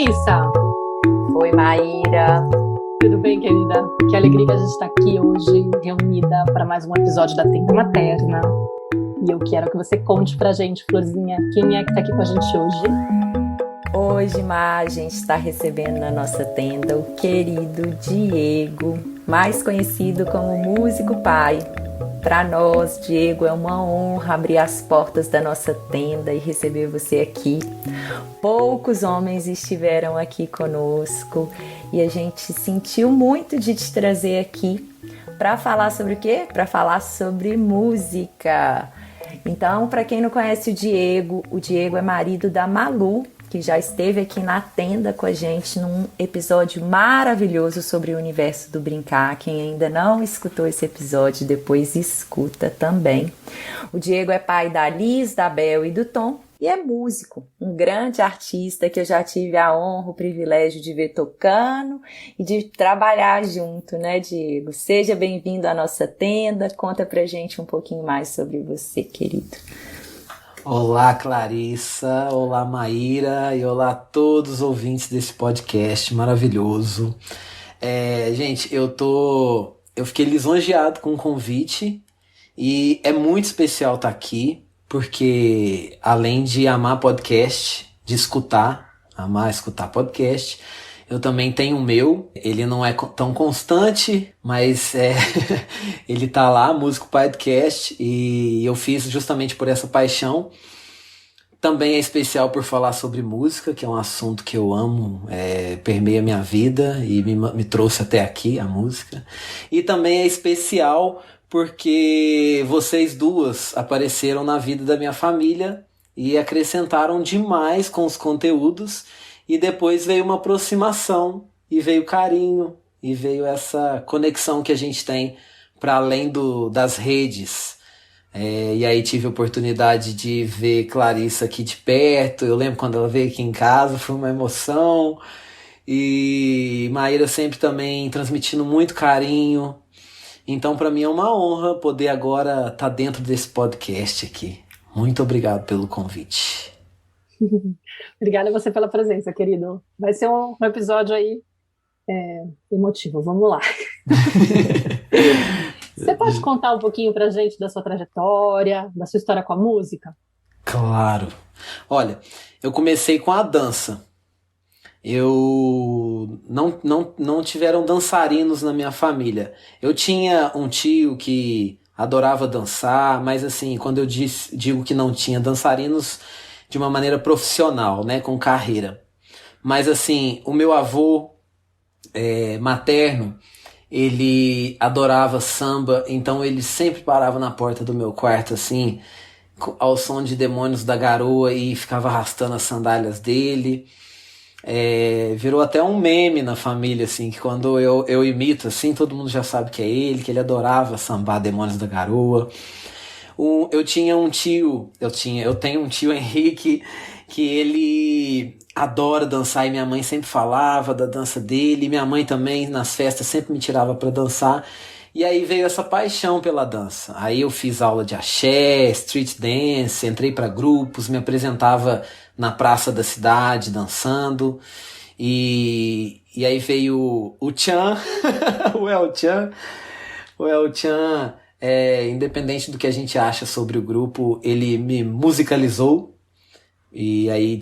Clarissa! Oi, Maíra. Tudo bem, querida? Que alegria que a gente está aqui hoje, reunida para mais um episódio da Tenda Materna. E eu quero que você conte pra gente, Florzinha, quem é que está aqui com a gente hoje? Hoje, a gente está recebendo na nossa tenda o querido Diego, mais conhecido como Músico Pai. Para nós, Diego, é uma honra abrir as portas da nossa tenda e receber você aqui. Poucos homens estiveram aqui conosco e a gente sentiu muito de te trazer aqui para falar sobre o quê? Para falar sobre música. Então, para quem não conhece o Diego é marido da Malu, que já esteve aqui na tenda com a gente num episódio maravilhoso sobre o universo do brincar. Quem ainda não escutou esse episódio, depois escuta também. O Diego é pai da Liz, da Bel e do Tom e é músico, um grande artista que eu já tive a honra, o privilégio de ver tocando e de trabalhar junto, né, Diego? Seja bem-vindo à nossa tenda, conta pra gente um pouquinho mais sobre você, querido. Olá, Clarissa, olá, Maíra e olá a todos os ouvintes desse podcast maravilhoso. Gente, eu fiquei lisonjeado com o convite e é muito especial estar aqui, porque além de amar podcast, amar escutar podcast, eu também tenho o meu. Ele não é tão constante, mas ele tá lá, Músico Podcast, e eu fiz justamente por essa paixão. Também é especial por falar sobre música, que é um assunto que eu amo, permeia minha vida e me trouxe até aqui, a música. E também é especial porque vocês duas apareceram na vida da minha família e acrescentaram demais com os conteúdos. E depois veio uma aproximação, e veio carinho, e veio essa conexão que a gente tem para além das redes. E aí tive a oportunidade de ver Clarissa aqui de perto. Eu lembro quando ela veio aqui em casa, foi uma emoção. E Maíra sempre também transmitindo muito carinho. Então para mim é uma honra poder agora estar dentro desse podcast aqui. Muito obrigado pelo convite. Obrigada a você pela presença, querido. Vai ser um episódio aí emotivo, vamos lá. Você pode contar um pouquinho pra gente da sua trajetória, da sua história com a música? Claro. Olha, eu comecei com a dança. Eu não tiveram dançarinos na minha família. Eu tinha um tio que adorava dançar, mas assim, quando eu digo que não tinha dançarinos de uma maneira profissional, né, com carreira. Mas assim, o meu avô materno, ele adorava samba, então ele sempre parava na porta do meu quarto, assim, ao som de Demônios da Garoa e ficava arrastando as sandálias dele. Virou até um meme na família, assim, que quando eu imito, assim, todo mundo já sabe que é ele, que ele adorava sambar Demônios da Garoa. Eu tenho um tio Henrique, que ele adora dançar e minha mãe sempre falava da dança dele, e minha mãe também nas festas sempre me tirava para dançar, e aí veio essa paixão pela dança. Aí eu fiz aula de axé, street dance, entrei para grupos, me apresentava na praça da cidade dançando, e aí veio o Tchan, o El Tchan. O El Tchan, independente do que a gente acha sobre o grupo, ele me musicalizou. E aí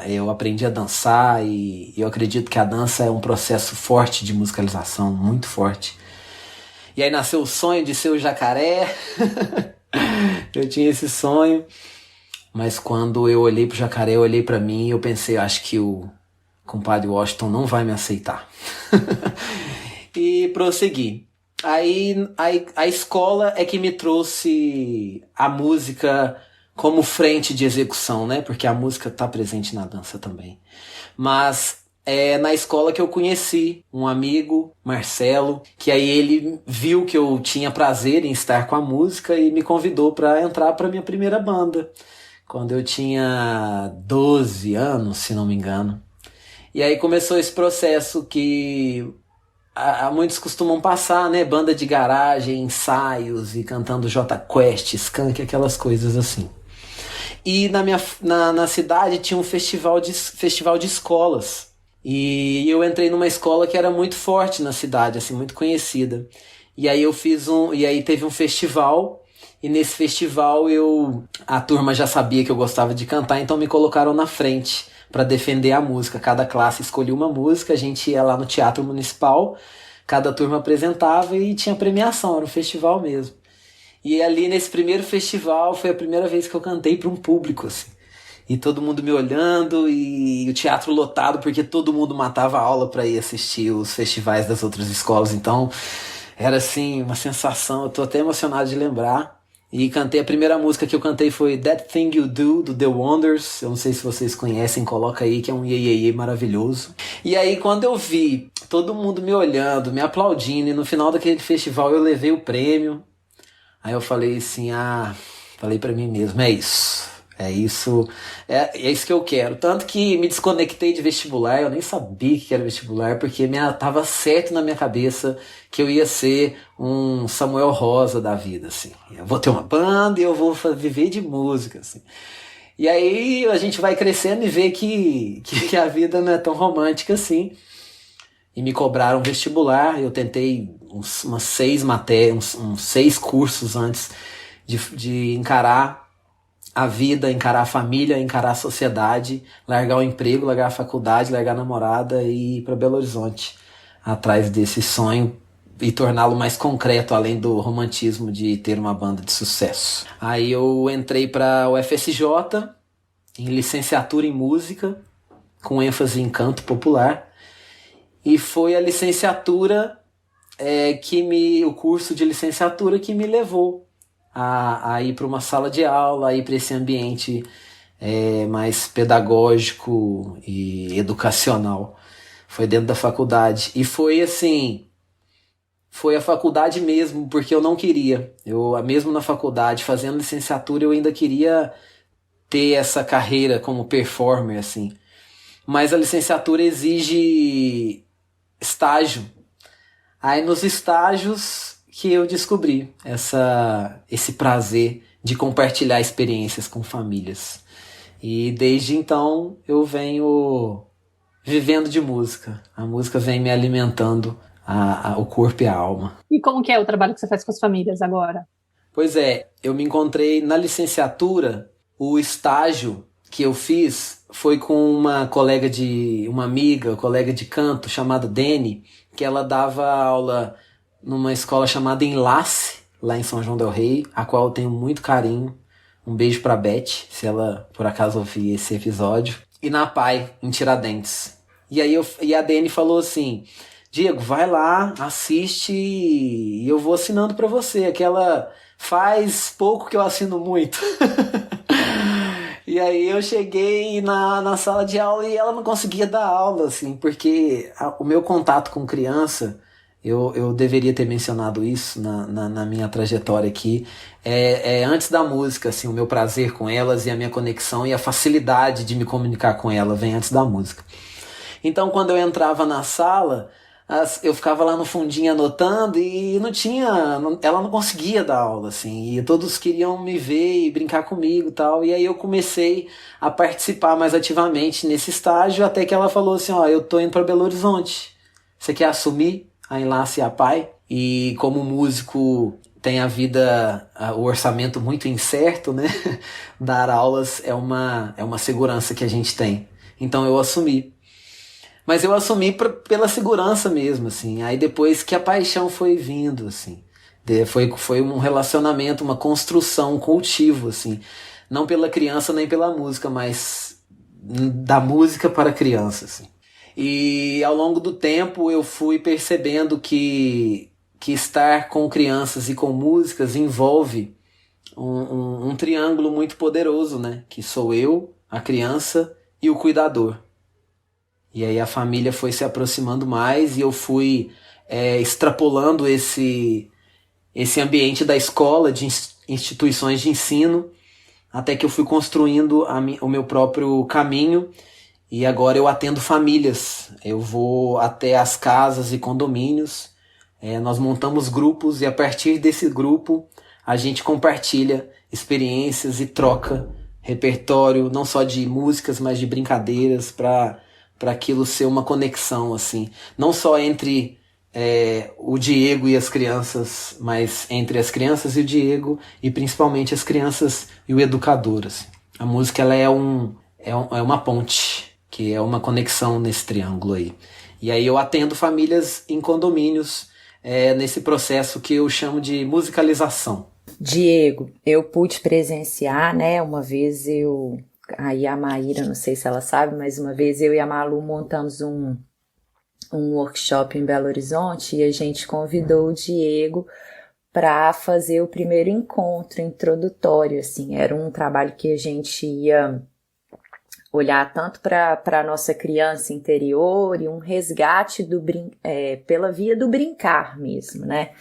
eu aprendi a dançar e eu acredito que a dança é um processo forte de musicalização, muito forte. E aí nasceu o sonho de ser o jacaré. Eu tinha esse sonho, mas quando eu olhei pro jacaré, eu olhei pra mim e eu pensei, acho que o compadre Washington não vai me aceitar. E prossegui. Aí a escola é que me trouxe a música como frente de execução, né? Porque a música está presente na dança também. Mas é na escola que eu conheci um amigo, Marcelo, que aí ele viu que eu tinha prazer em estar com a música e me convidou para entrar para minha primeira banda, quando eu tinha 12 anos, se não me engano. E aí começou esse processo que muitos costumam passar, né? Banda de garagem, ensaios e cantando Jota Quest, Skank, aquelas coisas assim. E na cidade tinha um festival de escolas. E eu entrei numa escola que era muito forte na cidade, assim, muito conhecida. E aí teve um festival, e nesse festival a turma já sabia que eu gostava de cantar, então me colocaram na frente para defender a música. Cada classe escolhia uma música, a gente ia lá no Teatro Municipal, cada turma apresentava e tinha premiação, era um festival mesmo. E ali nesse primeiro festival foi a primeira vez que eu cantei para um público, assim. E todo mundo me olhando e o teatro lotado, porque todo mundo matava a aula para ir assistir os festivais das outras escolas. Então era assim, uma sensação, eu tô até emocionado de lembrar. E cantei, a primeira música que eu cantei foi That Thing You Do, do The Wonders. Eu não sei se vocês conhecem, coloca aí, que é um iê, iê, iê maravilhoso. E aí quando eu vi todo mundo me olhando, me aplaudindo, e no final daquele festival eu levei o prêmio, aí eu falei assim, falei pra mim mesmo, é isso que eu quero. Tanto que me desconectei de vestibular, eu nem sabia que era vestibular, porque tava certo na minha cabeça que eu ia ser um Samuel Rosa da vida, assim. Eu vou ter uma banda e eu vou viver de música, assim. E aí a gente vai crescendo e vê que a vida não é tão romântica assim. E me cobraram vestibular, eu tentei umas 6 matérias, uns 6 cursos antes de encarar a vida, encarar a família, encarar a sociedade, largar o emprego, largar a faculdade, largar a namorada e ir para Belo Horizonte, atrás desse sonho e torná-lo mais concreto, além do romantismo de ter uma banda de sucesso. Aí eu entrei para o UFSJ, em licenciatura em música, com ênfase em canto popular, e foi a licenciatura o curso de licenciatura que me levou a ir para uma sala de aula, a ir para esse ambiente mais pedagógico e educacional. Foi dentro da faculdade. E foi assim, foi a faculdade mesmo, porque eu não queria. Mesmo na faculdade, fazendo licenciatura, eu ainda queria ter essa carreira como performer, assim. Mas a licenciatura exige estágio. Aí nos estágios que eu descobri esse prazer de compartilhar experiências com famílias. E desde então eu venho vivendo de música. A música vem me alimentando o corpo e a alma. E como que é o trabalho que você faz com as famílias agora? Pois é, eu me encontrei na licenciatura, o estágio que eu fiz foi com uma colega de canto chamada Deni, que ela dava aula numa escola chamada Enlace, lá em São João del Rei, a qual eu tenho muito carinho. Um beijo pra Beth, se ela por acaso ouvir esse episódio. E na PAI, em Tiradentes. E a Dani falou assim, Diego, vai lá, assiste e eu vou assinando pra você. Aquela faz pouco que eu assino muito. E aí eu cheguei na sala de aula e ela não conseguia dar aula, assim, porque o meu contato com criança... Eu deveria ter mencionado isso na minha trajetória aqui. Antes da música, assim, o meu prazer com elas e a minha conexão e a facilidade de me comunicar com ela vem antes da música. Então, quando eu entrava na sala, eu ficava lá no fundinho anotando e ela não conseguia dar aula, assim, e todos queriam me ver e brincar comigo e tal. E aí eu comecei a participar mais ativamente nesse estágio, até que ela falou assim, eu tô indo para Belo Horizonte. Você quer assumir a Enlace e a PAI? E como músico tem o orçamento muito incerto, né? Dar aulas é uma segurança que a gente tem. Então eu assumi. Mas eu assumi pela segurança mesmo, assim. Aí depois que a paixão foi vindo, assim. Foi um relacionamento, uma construção, um cultivo, assim. Não pela criança nem pela música, mas da música para a criança, assim. E ao longo do tempo eu fui percebendo que estar com crianças e com músicas envolve um triângulo muito poderoso, né? Que sou eu, a criança e o cuidador. E aí a família foi se aproximando mais e eu fui extrapolando esse ambiente da escola, de instituições de ensino, até que eu fui construindo o meu próprio caminho. E agora eu atendo famílias, eu vou até as casas e condomínios, nós montamos grupos e a partir desse grupo a gente compartilha experiências e troca repertório, não só de músicas, mas de brincadeiras, para aquilo ser uma conexão, assim. Não só entre o Diego e as crianças, mas entre as crianças e o Diego, e principalmente as crianças e o educador, assim. A música, ela é uma ponte, que é uma conexão nesse triângulo aí. E aí eu atendo famílias em condomínios, nesse processo que eu chamo de musicalização. Diego, eu pude presenciar, né, uma vez aí a Maíra, não sei se ela sabe, mas uma vez eu e a Malu montamos um workshop em Belo Horizonte e a gente convidou o Diego para fazer o primeiro encontro introdutório, assim, era um trabalho que a gente ia olhar tanto para a nossa criança interior e um resgate pela via do brincar mesmo, né?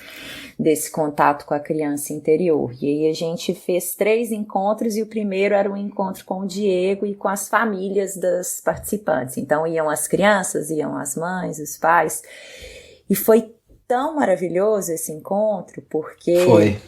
Desse contato com a criança interior. E aí a gente fez 3 encontros e o primeiro era um encontro com o Diego e com as famílias das participantes. Então iam as crianças, iam as mães, os pais. E foi tão maravilhoso esse encontro, porque... Foi.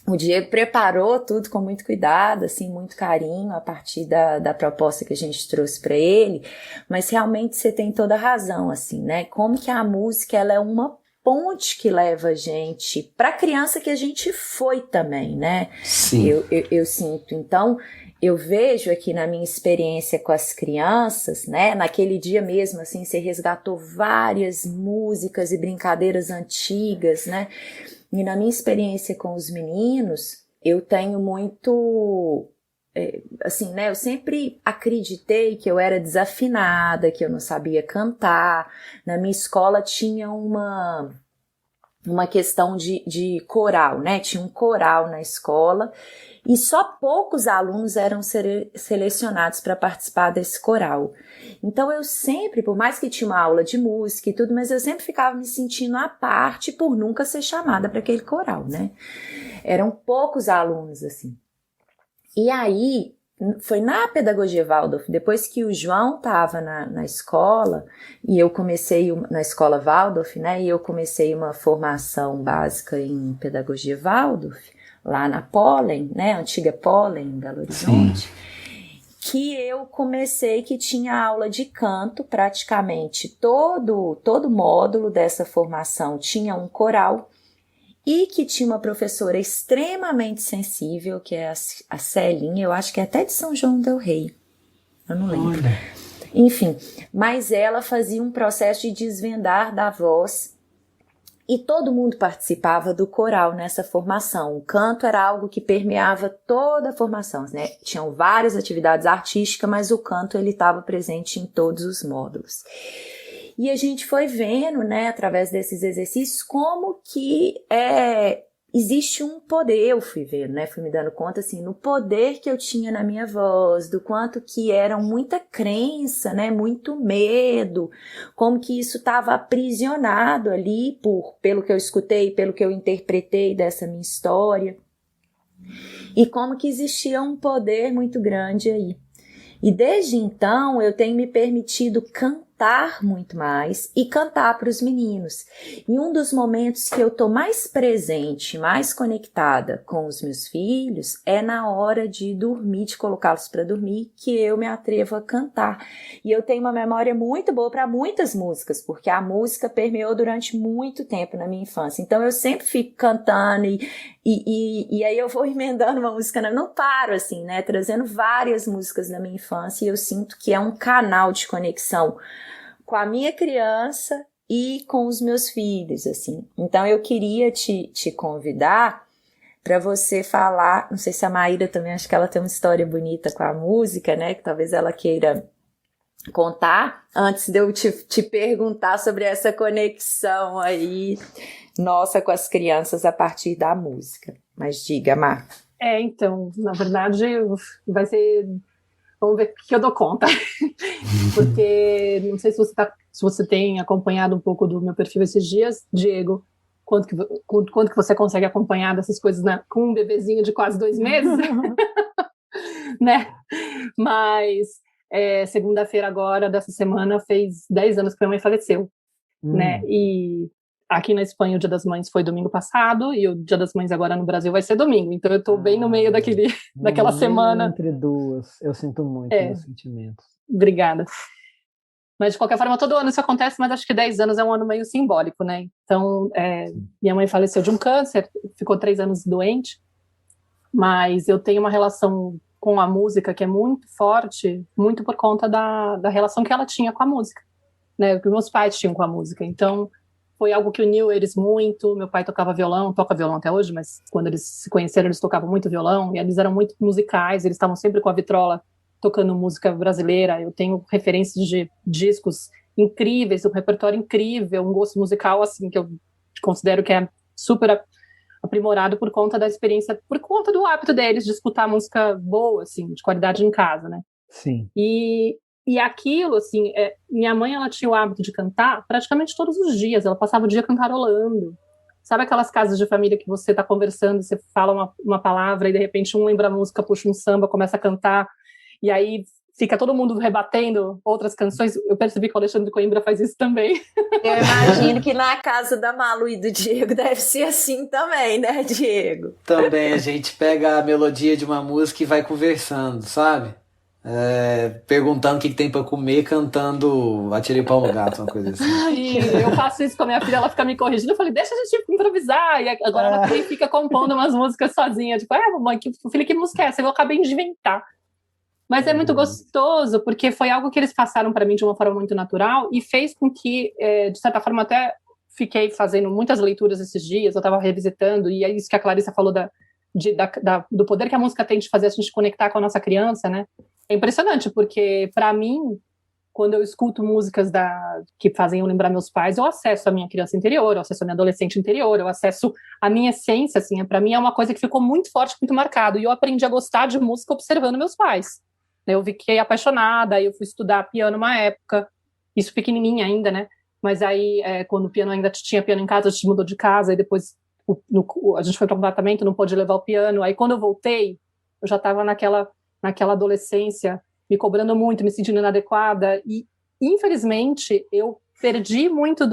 O Diego preparou tudo com muito cuidado, assim, muito carinho, a partir da proposta que a gente trouxe para ele, mas realmente você tem toda a razão, assim, né? Como que a música, ela é uma ponte que leva a gente para a criança que a gente foi também, né? Sim. Eu sinto. Então, eu vejo aqui na minha experiência com as crianças, né? Naquele dia mesmo, assim, você resgatou várias músicas e brincadeiras antigas, né? E na minha experiência com os meninos, eu tenho muito, assim, né? Eu sempre acreditei que eu era desafinada, que eu não sabia cantar. Na minha escola tinha uma questão de coral, né? Tinha um coral na escola e só poucos alunos eram selecionados para participar desse coral. Então eu sempre, por mais que tinha uma aula de música e tudo, mas eu sempre ficava me sentindo à parte por nunca ser chamada para aquele coral, né? Eram poucos alunos, assim. E aí, foi na pedagogia Waldorf, depois que o João estava na escola, e eu comecei na escola Waldorf, né? E eu comecei uma formação básica em pedagogia Waldorf, lá na Pollen, né? Antiga Pollen, em Belo Horizonte. Sim. Que eu comecei, que tinha aula de canto, praticamente todo módulo dessa formação tinha um coral, e que tinha uma professora extremamente sensível, que é a Celinha, eu acho que é até de São João del Rei, eu não lembro. Olha. Enfim, mas ela fazia um processo de desvendar da voz, e todo mundo participava do coral nessa formação. O canto era algo que permeava toda a formação, né? Tinham várias atividades artísticas, mas o canto ele estava presente em todos os módulos. E a gente foi vendo, né, através desses exercícios, como que existe um poder, eu fui vendo, né, fui me dando conta, assim, no poder que eu tinha na minha voz, do quanto que era muita crença, né, muito medo, como que isso estava aprisionado ali pelo que eu escutei, pelo que eu interpretei dessa minha história, e como que existia um poder muito grande aí. E desde então eu tenho me permitido cantar muito mais e cantar para os meninos. E um dos momentos que eu estou mais presente, mais conectada com os meus filhos é na hora de dormir, de colocá-los para dormir, que eu me atrevo a cantar. E eu tenho uma memória muito boa para muitas músicas, porque a música permeou durante muito tempo na minha infância. Então eu sempre fico cantando e aí eu vou emendando uma música, não paro assim, né? Trazendo várias músicas da minha infância e eu sinto que é um canal de conexão com a minha criança e com os meus filhos, assim. Então eu queria te convidar para você falar, não sei se a Maíra também, acho que ela tem uma história bonita com a música, né? Que talvez ela queira contar, antes de eu te perguntar sobre essa conexão aí nossa com as crianças a partir da música. Mas diga, Mar. Então, na verdade, vai ser... Vamos ver o que eu dou conta. Porque não sei se você tem acompanhado um pouco do meu perfil esses dias, Diego, quanto que você consegue acompanhar dessas coisas, né? Com um bebezinho de quase 2 meses, né? Mas segunda-feira agora, dessa semana, fez 10 anos que minha mãe faleceu, né? E aqui na Espanha o Dia das Mães foi domingo passado, e o Dia das Mães agora no Brasil vai ser domingo, então eu tô bem no meio daquela semana. Entre duas, eu sinto muito meus sentimentos. Obrigada. Mas, de qualquer forma, todo ano isso acontece, mas acho que 10 anos é um ano meio simbólico, né? Então, minha mãe faleceu de um câncer, ficou 3 anos doente, mas eu tenho uma relação com a música que é muito forte, muito por conta da relação que ela tinha com a música, né? Que meus pais tinham com a música. Então, foi algo que uniu eles muito. Meu pai tocava violão, toca violão até hoje, mas quando eles se conheceram, eles tocavam muito violão, e eles eram muito musicais, eles estavam sempre com a vitrola tocando música brasileira. Eu tenho referências de discos incríveis, um repertório incrível, um gosto musical, assim, que eu considero que é super aprimorado por conta da experiência, por conta do hábito deles de escutar música boa, assim, de qualidade em casa, né? Sim. E aquilo, assim, minha mãe, ela tinha o hábito de cantar praticamente todos os dias, ela passava o dia cantarolando. Sabe aquelas casas de família que você tá conversando, você fala uma palavra e de repente um lembra a música, puxa um samba, começa a cantar, e aí fica todo mundo rebatendo outras canções? Eu percebi que o Alexandre Coimbra faz isso também. Eu imagino que na casa da Malu e do Diego deve ser assim também, né, Diego? Também a gente pega a melodia de uma música e vai conversando, sabe? Perguntando o que tem pra comer, cantando Atirei Pau no Gato, uma coisa assim. Ai, eu faço isso com a minha filha, ela fica me corrigindo, eu falei, deixa a gente improvisar, e agora ela também fica compondo umas músicas sozinha, tipo, mamãe, filha, que música é essa? Eu acabei de inventar. Mas é muito gostoso, porque foi algo que eles passaram para mim de uma forma muito natural e fez com que, de certa forma, até fiquei fazendo muitas leituras esses dias, eu estava revisitando, e é isso que a Clarissa falou do poder que a música tem de fazer a gente conectar com a nossa criança, né? É impressionante, porque, para mim, quando eu escuto músicas que fazem eu lembrar meus pais, eu acesso a minha criança interior, eu acesso a minha adolescente interior, eu acesso a minha essência, assim, para mim é uma coisa que ficou muito forte, muito marcado, e eu aprendi a gostar de música observando meus pais. Eu fiquei apaixonada, aí eu fui estudar piano uma época, isso pequenininha ainda, né? Mas aí, quando o piano ainda tinha piano em casa, a gente mudou de casa, e depois a gente foi para um apartamento, não pôde levar o piano. Aí quando eu voltei, eu já estava naquela adolescência, me cobrando muito, me sentindo inadequada, e infelizmente eu perdi muito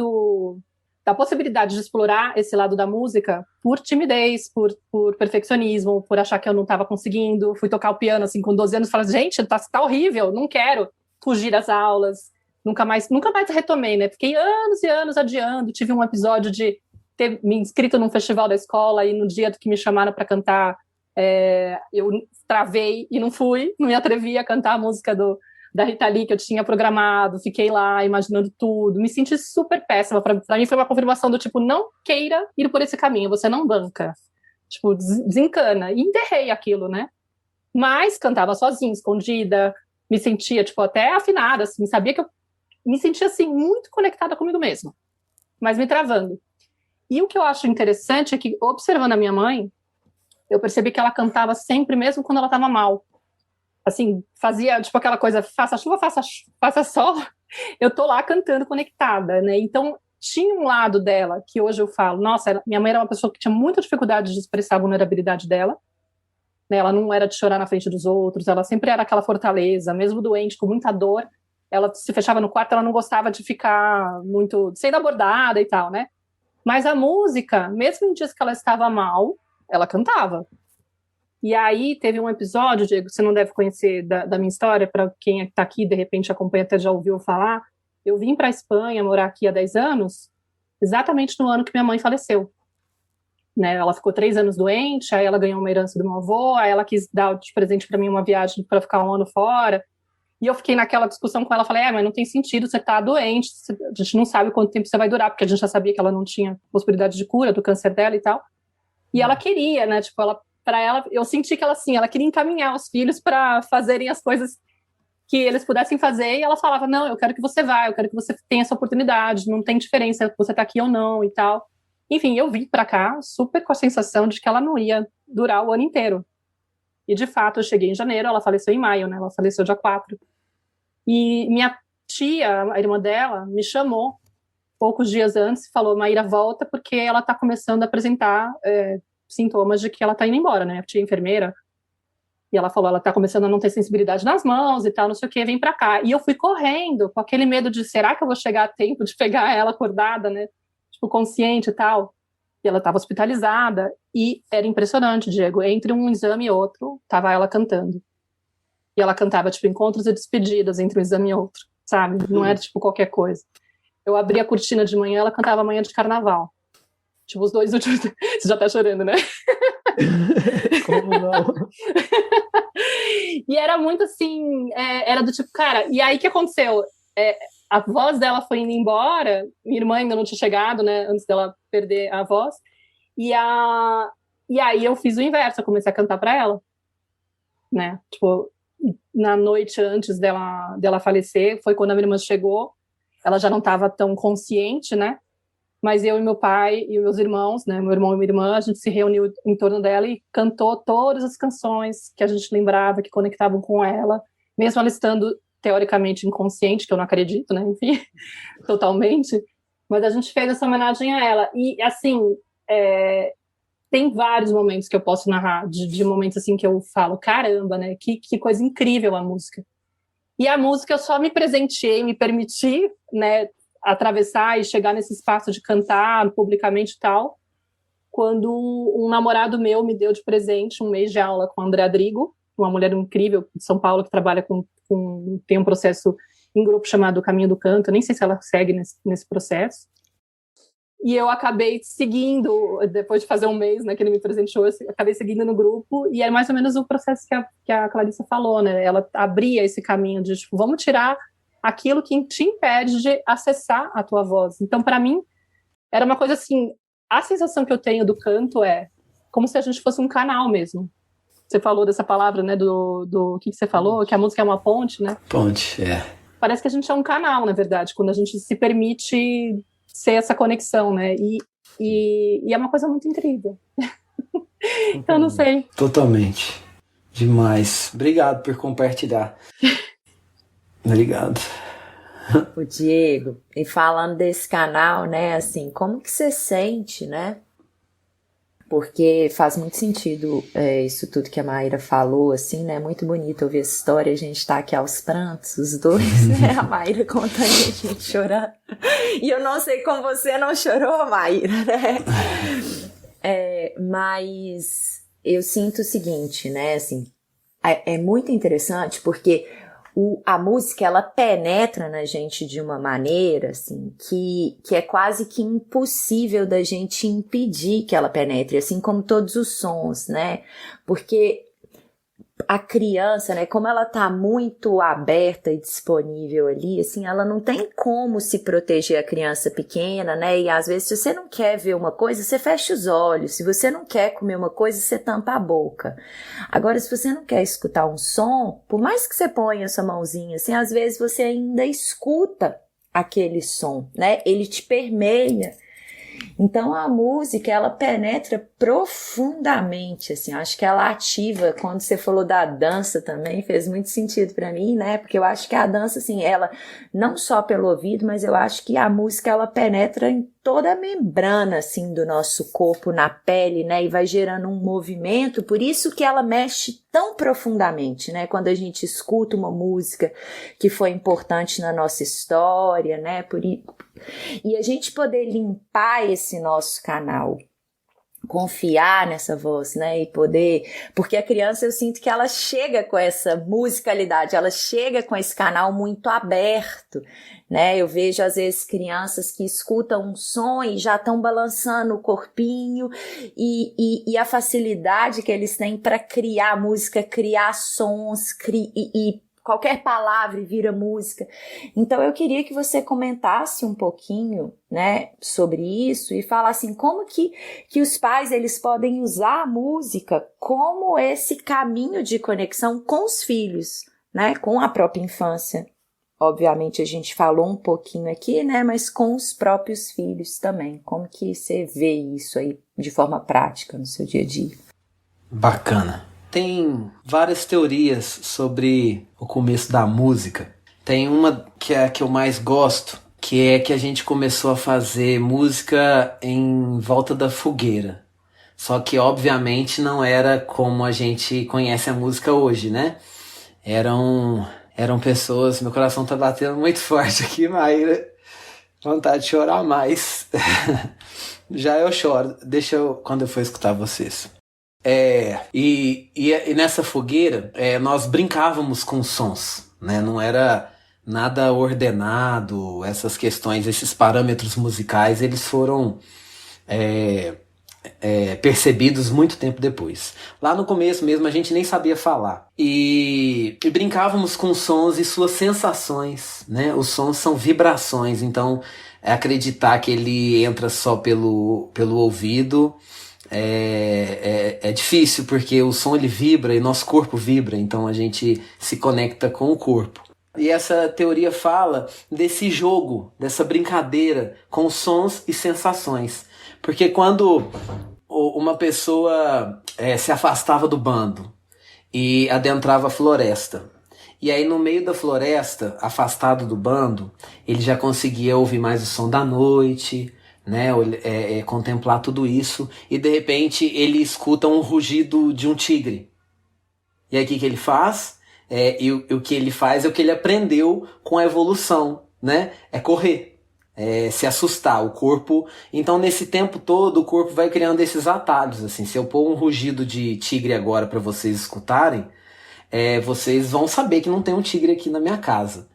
da possibilidade de explorar esse lado da música por timidez, por perfeccionismo, por achar que eu não estava conseguindo. Fui tocar o piano assim com 12 anos e falei, gente, tá horrível, não quero fugir das aulas. Nunca mais retomei, né? Fiquei anos e anos adiando. Tive um episódio de ter me inscrito num festival da escola e no dia que me chamaram para cantar, eu travei e não fui, não me atrevi a cantar a música da Rita Lee que eu tinha programado, fiquei lá imaginando tudo, me senti super péssima. Pra mim foi uma confirmação do tipo, não queira ir por esse caminho, você não banca. Tipo, desencana. E enterrei aquilo, né? Mas cantava sozinha, escondida, me sentia, tipo, até afinada, assim, sabia que eu me sentia, assim, muito conectada comigo mesma, mas me travando. E o que eu acho interessante é que, observando a minha mãe, eu percebi que ela cantava sempre, mesmo quando ela estava mal. Assim, fazia, tipo, aquela coisa, faça chuva, faça sol, eu tô lá cantando conectada, né? Então, tinha um lado dela que hoje eu falo, nossa, minha mãe era uma pessoa que tinha muita dificuldade de expressar a vulnerabilidade dela, né? Ela não era de chorar na frente dos outros, ela sempre era aquela fortaleza, mesmo doente, com muita dor, ela se fechava no quarto, ela não gostava de ficar muito, sendo abordada e tal, né? Mas a música, mesmo em dias que ela estava mal, ela cantava. E aí teve um episódio, Diego, você não deve conhecer da minha história, para quem está aqui, de repente acompanha, até já ouviu falar. Eu vim para a Espanha morar aqui há 10 anos, exatamente no ano que minha mãe faleceu. Né? Ela ficou 3 anos doente, aí ela ganhou uma herança do meu avô, aí ela quis dar de presente para mim uma viagem para ficar um ano fora. E eu fiquei naquela discussão com ela, falei, mas não tem sentido, você tá doente, a gente não sabe quanto tempo você vai durar, porque a gente já sabia que ela não tinha possibilidade de cura do câncer dela e tal. E ela queria, né, tipo, para ela, eu senti que ela, assim, ela queria encaminhar os filhos para fazerem as coisas que eles pudessem fazer, e ela falava, não, eu quero que você vá, eu quero que você tenha essa oportunidade, não tem diferença você tá aqui ou não e tal. Enfim, eu vim para cá super com a sensação de que ela não ia durar o ano inteiro. E, de fato, eu cheguei em janeiro, ela faleceu em maio, né, ela faleceu dia 4. E minha tia, a irmã dela, me chamou poucos dias antes e falou, Maíra, volta, porque ela tá começando a apresentar sintomas de que ela tá indo embora, né? A tia enfermeira. E ela falou, ela tá começando a não ter sensibilidade nas mãos e tal, não sei o que, vem pra cá. E eu fui correndo, com aquele medo de, será que eu vou chegar a tempo de pegar ela acordada, né? tipo, consciente e tal. E ela estava hospitalizada, e era impressionante, Diego, entre um exame e outro, tava ela cantando. E ela cantava, tipo, encontros e despedidas entre um exame e outro, sabe? Não era, tipo, qualquer coisa. Eu abria a cortina de manhã, ela cantava Manhã de Carnaval. Tipo, os 2 últimos... Você já tá chorando, né? Como não? E era muito assim, era do tipo, cara, e aí o que aconteceu? A voz dela foi indo embora, minha irmã ainda não tinha chegado, né, antes dela perder a voz, e aí eu fiz o inverso, eu comecei a cantar pra ela, né, tipo, na noite antes dela falecer, foi quando a minha irmã chegou, ela já não estava tão consciente, né, mas eu e meu pai e meus irmãos, né, meu irmão e minha irmã, a gente se reuniu em torno dela e cantou todas as canções que a gente lembrava, que conectavam com ela, mesmo ela estando teoricamente inconsciente, que eu não acredito, né, enfim, totalmente, mas a gente fez essa homenagem a ela. E, assim, tem vários momentos que eu posso narrar, de momentos, assim, que eu falo, caramba, né, que coisa incrível a música. E a música eu só me presenteei, me permiti, né, atravessar e chegar nesse espaço de cantar publicamente e tal, quando um namorado meu me deu de presente um mês de aula com a Andréa Drigo, uma mulher incrível de São Paulo que trabalha tem um processo em grupo chamado Caminho do Canto, eu nem sei se ela segue nesse processo, e eu acabei seguindo, depois de fazer um mês, né, que ele me presenteou, eu acabei seguindo no grupo, e é mais ou menos o processo que a Clarissa falou, né, ela abria esse caminho de, tipo, vamos tirar aquilo que te impede de acessar a tua voz. Então, para mim, era uma coisa assim, a sensação que eu tenho do canto é como se a gente fosse um canal mesmo. Você falou dessa palavra, né, do que você falou, que a música é uma ponte, né? Ponte, Parece que a gente é um canal, na verdade, quando a gente se permite ser essa conexão, né? E é uma coisa muito incrível. Eu não sei. Totalmente. Demais. Obrigado por compartilhar. Obrigado. O Diego, e falando desse canal, né, assim, como que você sente, né? Porque faz muito sentido isso tudo que a Maíra falou, assim, né? Muito bonito ouvir essa história, a gente tá aqui aos prantos, os dois, né? A Maíra contando e a gente chorando. E eu não sei como você não chorou, Maíra, né? Mas eu sinto o seguinte, né, assim, é muito interessante porque a música, ela penetra na gente de uma maneira, assim, que é quase que impossível da gente impedir que ela penetre, assim como todos os sons, né? Porque a criança, né, como ela tá muito aberta e disponível ali, assim, ela não tem como se proteger a criança pequena, né, e às vezes se você não quer ver uma coisa, você fecha os olhos, se você não quer comer uma coisa, você tampa a boca. Agora, se você não quer escutar um som, por mais que você ponha sua mãozinha, assim, às vezes você ainda escuta aquele som, né, ele te permeia. Então a música, ela penetra profundamente, assim, acho que ela ativa, quando você falou da dança também, fez muito sentido pra mim, né, porque eu acho que a dança, assim, ela, não só pelo ouvido, mas eu acho que a música, ela penetra em toda a membrana, assim, do nosso corpo, na pele, né, e vai gerando um movimento, por isso que ela mexe tão profundamente, né, quando a gente escuta uma música que foi importante na nossa história, né, e a gente poder limpar esse nosso canal, confiar nessa voz, né, e poder, porque a criança, eu sinto que ela chega com essa musicalidade, ela chega com esse canal muito aberto, né, eu vejo às vezes crianças que escutam um som e já estão balançando o corpinho, e a facilidade que eles têm para criar música, criar sons, e qualquer palavra vira música. Então eu queria que você comentasse um pouquinho, né, sobre isso e falasse assim, como que os pais eles podem usar a música como esse caminho de conexão com os filhos, né, com a própria infância. Obviamente a gente falou um pouquinho aqui, né, mas com os próprios filhos também. Como que você vê isso aí de forma prática no seu dia a dia? Bacana. Tem várias teorias sobre o começo da música. Tem uma que é a que eu mais gosto, que é que a gente começou a fazer música em volta da fogueira. Só que, obviamente, não era como a gente conhece a música hoje, né? Eram pessoas... Meu coração tá batendo muito forte aqui, Maíra. Vontade de chorar mais. Já eu choro. Deixa eu, quando eu for escutar vocês. E nessa fogueira, nós brincávamos com sons, né? Não era nada ordenado, essas questões, esses parâmetros musicais, eles foram percebidos muito tempo depois. Lá no começo mesmo a gente nem sabia falar. E brincávamos com sons e suas sensações, né? Os sons são vibrações, então acreditar que ele entra só pelo ouvido é difícil, porque o som ele vibra e nosso corpo vibra, então a gente se conecta com o corpo. E essa teoria fala desse jogo, dessa brincadeira com sons e sensações. Porque quando uma pessoa se afastava do bando e adentrava a floresta, e aí no meio da floresta, afastado do bando, ele já conseguia ouvir mais o som da noite, né? Contemplar tudo isso, e de repente ele escuta um rugido de um tigre. E aí o que ele faz? E o que ele faz é o que ele aprendeu com a evolução, né? É correr, se assustar, o corpo. Então nesse tempo todo o corpo vai criando esses atalhos, assim. Se eu pôr um rugido de tigre agora para vocês escutarem, vocês vão saber que não tem um tigre aqui na minha casa,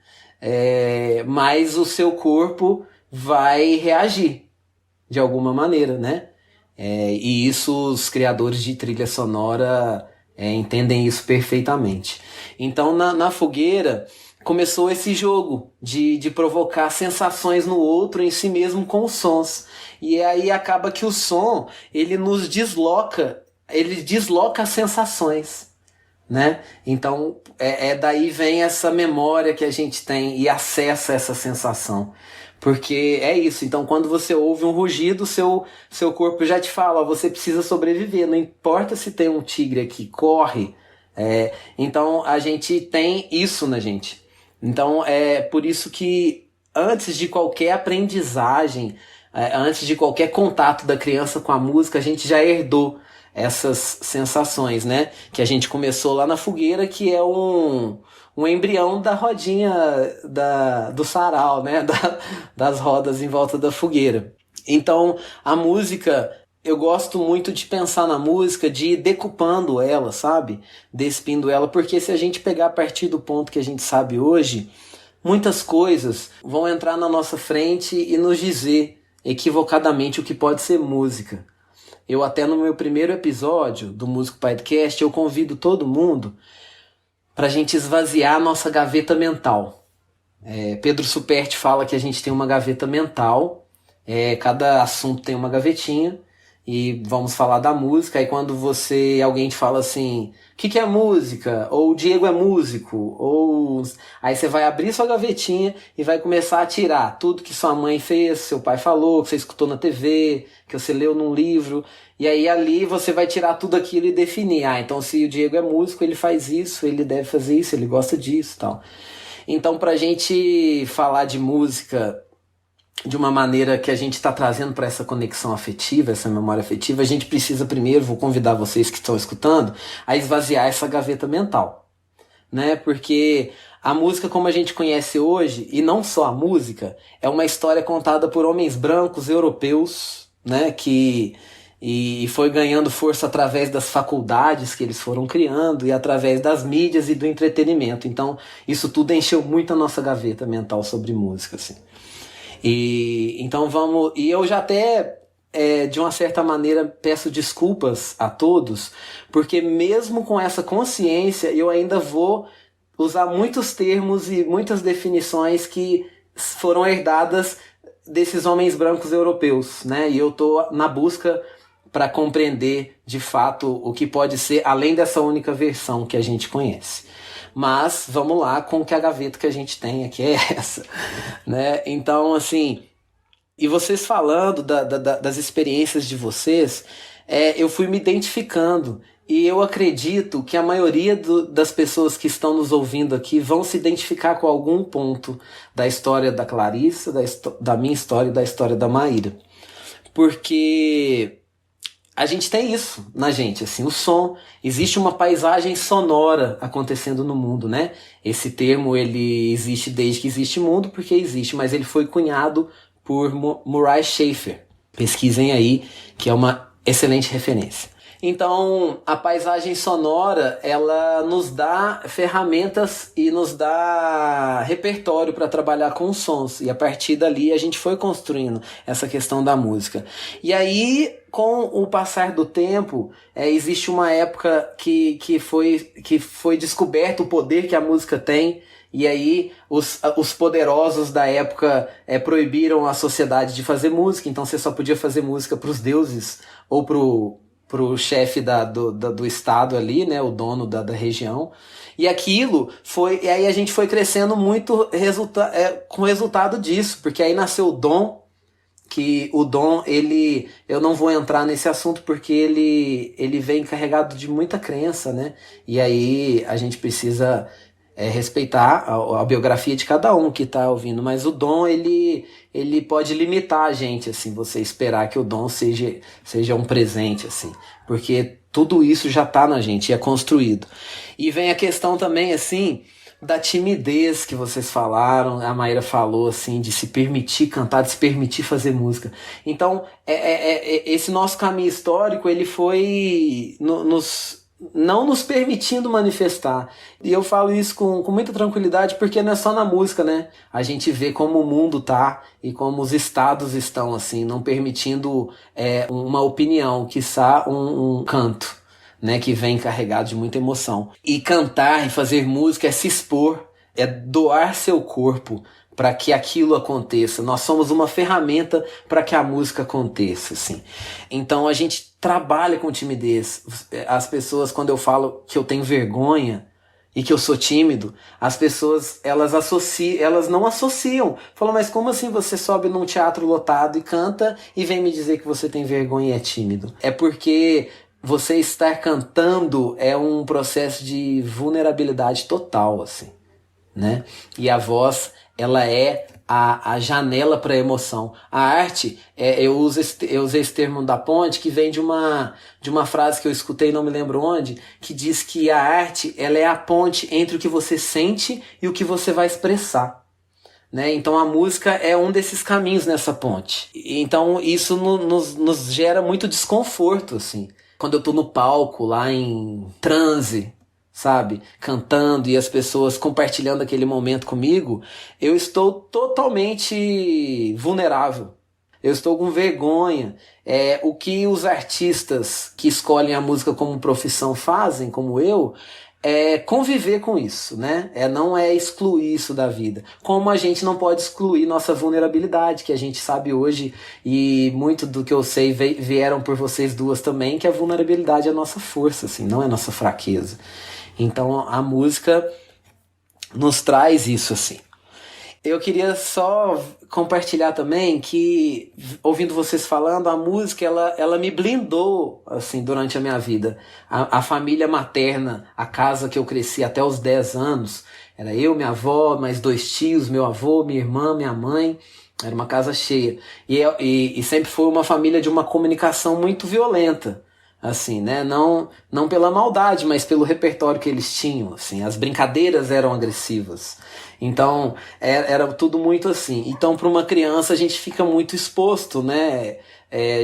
mas o seu corpo vai reagir de alguma maneira, né? E isso os criadores de trilha sonora entendem isso perfeitamente. Então na fogueira começou esse jogo de provocar sensações no outro, em si mesmo, com os sons. E aí acaba que o som ele nos desloca, ele desloca as sensações, né? Então daí vem essa memória que a gente tem e acessa essa sensação. Porque é isso, então quando você ouve um rugido, seu corpo já te fala, ó, você precisa sobreviver, não importa se tem um tigre aqui, corre. Então a gente tem isso na gente. Então é por isso que antes de qualquer aprendizagem, antes de qualquer contato da criança com a música, a gente já herdou essas sensações, né? Que a gente começou lá na fogueira, que é um embrião da rodinha do sarau, né? Das rodas em volta da fogueira. Então, a música, eu gosto muito de pensar na música, de ir decupando ela, sabe? Despindo ela, porque se a gente pegar a partir do ponto que a gente sabe hoje, muitas coisas vão entrar na nossa frente e nos dizer equivocadamente o que pode ser música. Eu até no meu primeiro episódio do Músico Podcast, eu convido todo mundo para a gente esvaziar a nossa gaveta mental. Pedro Superti fala que a gente tem uma gaveta mental, cada assunto tem uma gavetinha, e vamos falar da música. Aí quando alguém te fala assim, o que é música? Ou o Diego é músico? Aí você vai abrir sua gavetinha e vai começar a tirar tudo que sua mãe fez, seu pai falou, que você escutou na TV, que você leu num livro. E aí ali você vai tirar tudo aquilo e definir. Então se o Diego é músico, ele faz isso, ele deve fazer isso, ele gosta disso e tal. Então pra gente falar de música de uma maneira que a gente está trazendo para essa conexão afetiva, essa memória afetiva, a gente precisa primeiro, vou convidar vocês que estão escutando, a esvaziar essa gaveta mental, né? Porque a música como a gente conhece hoje, e não só a música, é uma história contada por homens brancos europeus, né? E foi ganhando força através das faculdades que eles foram criando e através das mídias e do entretenimento. Então isso tudo encheu muito a nossa gaveta mental sobre música, assim. Então vamos. E eu já até, de uma certa maneira, peço desculpas a todos, porque mesmo com essa consciência, eu ainda vou usar muitos termos e muitas definições que foram herdadas desses homens brancos europeus, né? E eu tô na busca para compreender de fato o que pode ser além dessa única versão que a gente conhece. Mas vamos lá com que a gaveta que a gente tem aqui é essa, né? Então, assim, e vocês falando das experiências de vocês, eu fui me identificando, e eu acredito que a maioria das pessoas que estão nos ouvindo aqui vão se identificar com algum ponto da história da Clarissa, da minha história e da história da Maíra. Porque a gente tem isso na gente, assim, o som. Existe uma paisagem sonora acontecendo no mundo, né? Esse termo, ele existe desde que existe mundo, porque existe, mas ele foi cunhado por Murray Schafer. Pesquisem aí, que é uma excelente referência. Então, a paisagem sonora, ela nos dá ferramentas e nos dá repertório para trabalhar com os sons. E a partir dali a gente foi construindo essa questão da música. E aí, com o passar do tempo, existe uma época que foi descoberto o poder que a música tem. E aí os poderosos da época proibiram a sociedade de fazer música. Então você só podia fazer música para os deuses ou pro chefe do estado ali, né, o dono da região. E aquilo foi... E aí a gente foi crescendo muito com o resultado disso, porque aí nasceu o dom, que o dom, eu não vou entrar nesse assunto porque ele vem carregado de muita crença, né? E aí a gente precisa respeitar a biografia de cada um que está ouvindo, mas o dom, ele pode limitar a gente, assim, você esperar que o dom seja um presente, assim, porque tudo isso já está na gente, é construído. E vem a questão também, assim, da timidez que vocês falaram, a Maíra falou, assim, de se permitir cantar, de se permitir fazer música. Então, esse nosso caminho histórico, ele foi não nos permitindo manifestar. E eu falo isso com muita tranquilidade, porque não é só na música, né? A gente vê como o mundo tá e como os estados estão, assim, não permitindo uma opinião, quiçá um canto, né? Que vem carregado de muita emoção. E cantar e fazer música é se expor, é doar seu corpo para que aquilo aconteça. Nós somos uma ferramenta para que a música aconteça, assim. Então a gente trabalha com timidez. As pessoas, quando eu falo que eu tenho vergonha e que eu sou tímido, as pessoas, elas não associam. Falam, mas como assim você sobe num teatro lotado e canta e vem me dizer que você tem vergonha e é tímido? É porque você estar cantando é um processo de vulnerabilidade total, assim, né? E a voz, ela é a janela para a emoção. A arte, eu usei esse termo da ponte, que vem de uma frase que eu escutei, não me lembro onde, que diz que a arte, ela é a ponte entre o que você sente e o que você vai expressar, né? Então a música é um desses caminhos nessa ponte. Então isso nos gera muito desconforto, assim. Quando eu tô no palco, lá em transe, sabe, cantando e as pessoas compartilhando aquele momento comigo, eu estou totalmente vulnerável. Eu estou com vergonha. O que os artistas que escolhem a música como profissão fazem, como eu, é conviver com isso, né? Não é excluir isso da vida. Como a gente não pode excluir nossa vulnerabilidade, que a gente sabe hoje, e muito do que eu sei vieram por vocês duas também, que a vulnerabilidade é a nossa força, assim, não é a nossa fraqueza. Então a música nos traz isso, assim. Eu queria só compartilhar também que, ouvindo vocês falando, a música, ela me blindou, assim, durante a minha vida. A família materna, a casa que eu cresci até os 10 anos, era eu, minha avó, mais 2 tios, meu avô, minha irmã, minha mãe. Era uma casa cheia. E sempre foi uma família de uma comunicação muito violenta. Assim, né? Não pela maldade, mas pelo repertório que eles tinham, assim. As brincadeiras eram agressivas. Então, era tudo muito assim. Então, para uma criança, a gente fica muito exposto, né?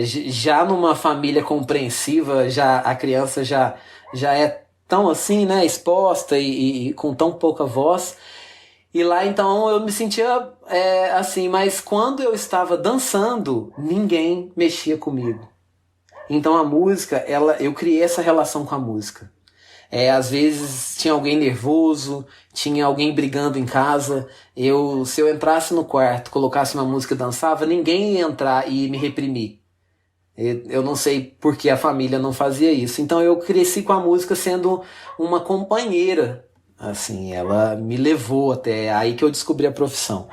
Já numa família compreensiva, a criança já é tão assim, né? Exposta e com tão pouca voz. E lá, então, eu me sentia assim. Mas quando eu estava dançando, ninguém mexia comigo. Então a música, eu criei essa relação com a música. Às vezes tinha alguém nervoso, tinha alguém brigando em casa. Se eu entrasse no quarto, colocasse uma música e dançava, ninguém ia entrar e me reprimir. Eu não sei por que a família não fazia isso. Então eu cresci com a música sendo uma companheira. Assim, ela me levou até aí que eu descobri a profissão.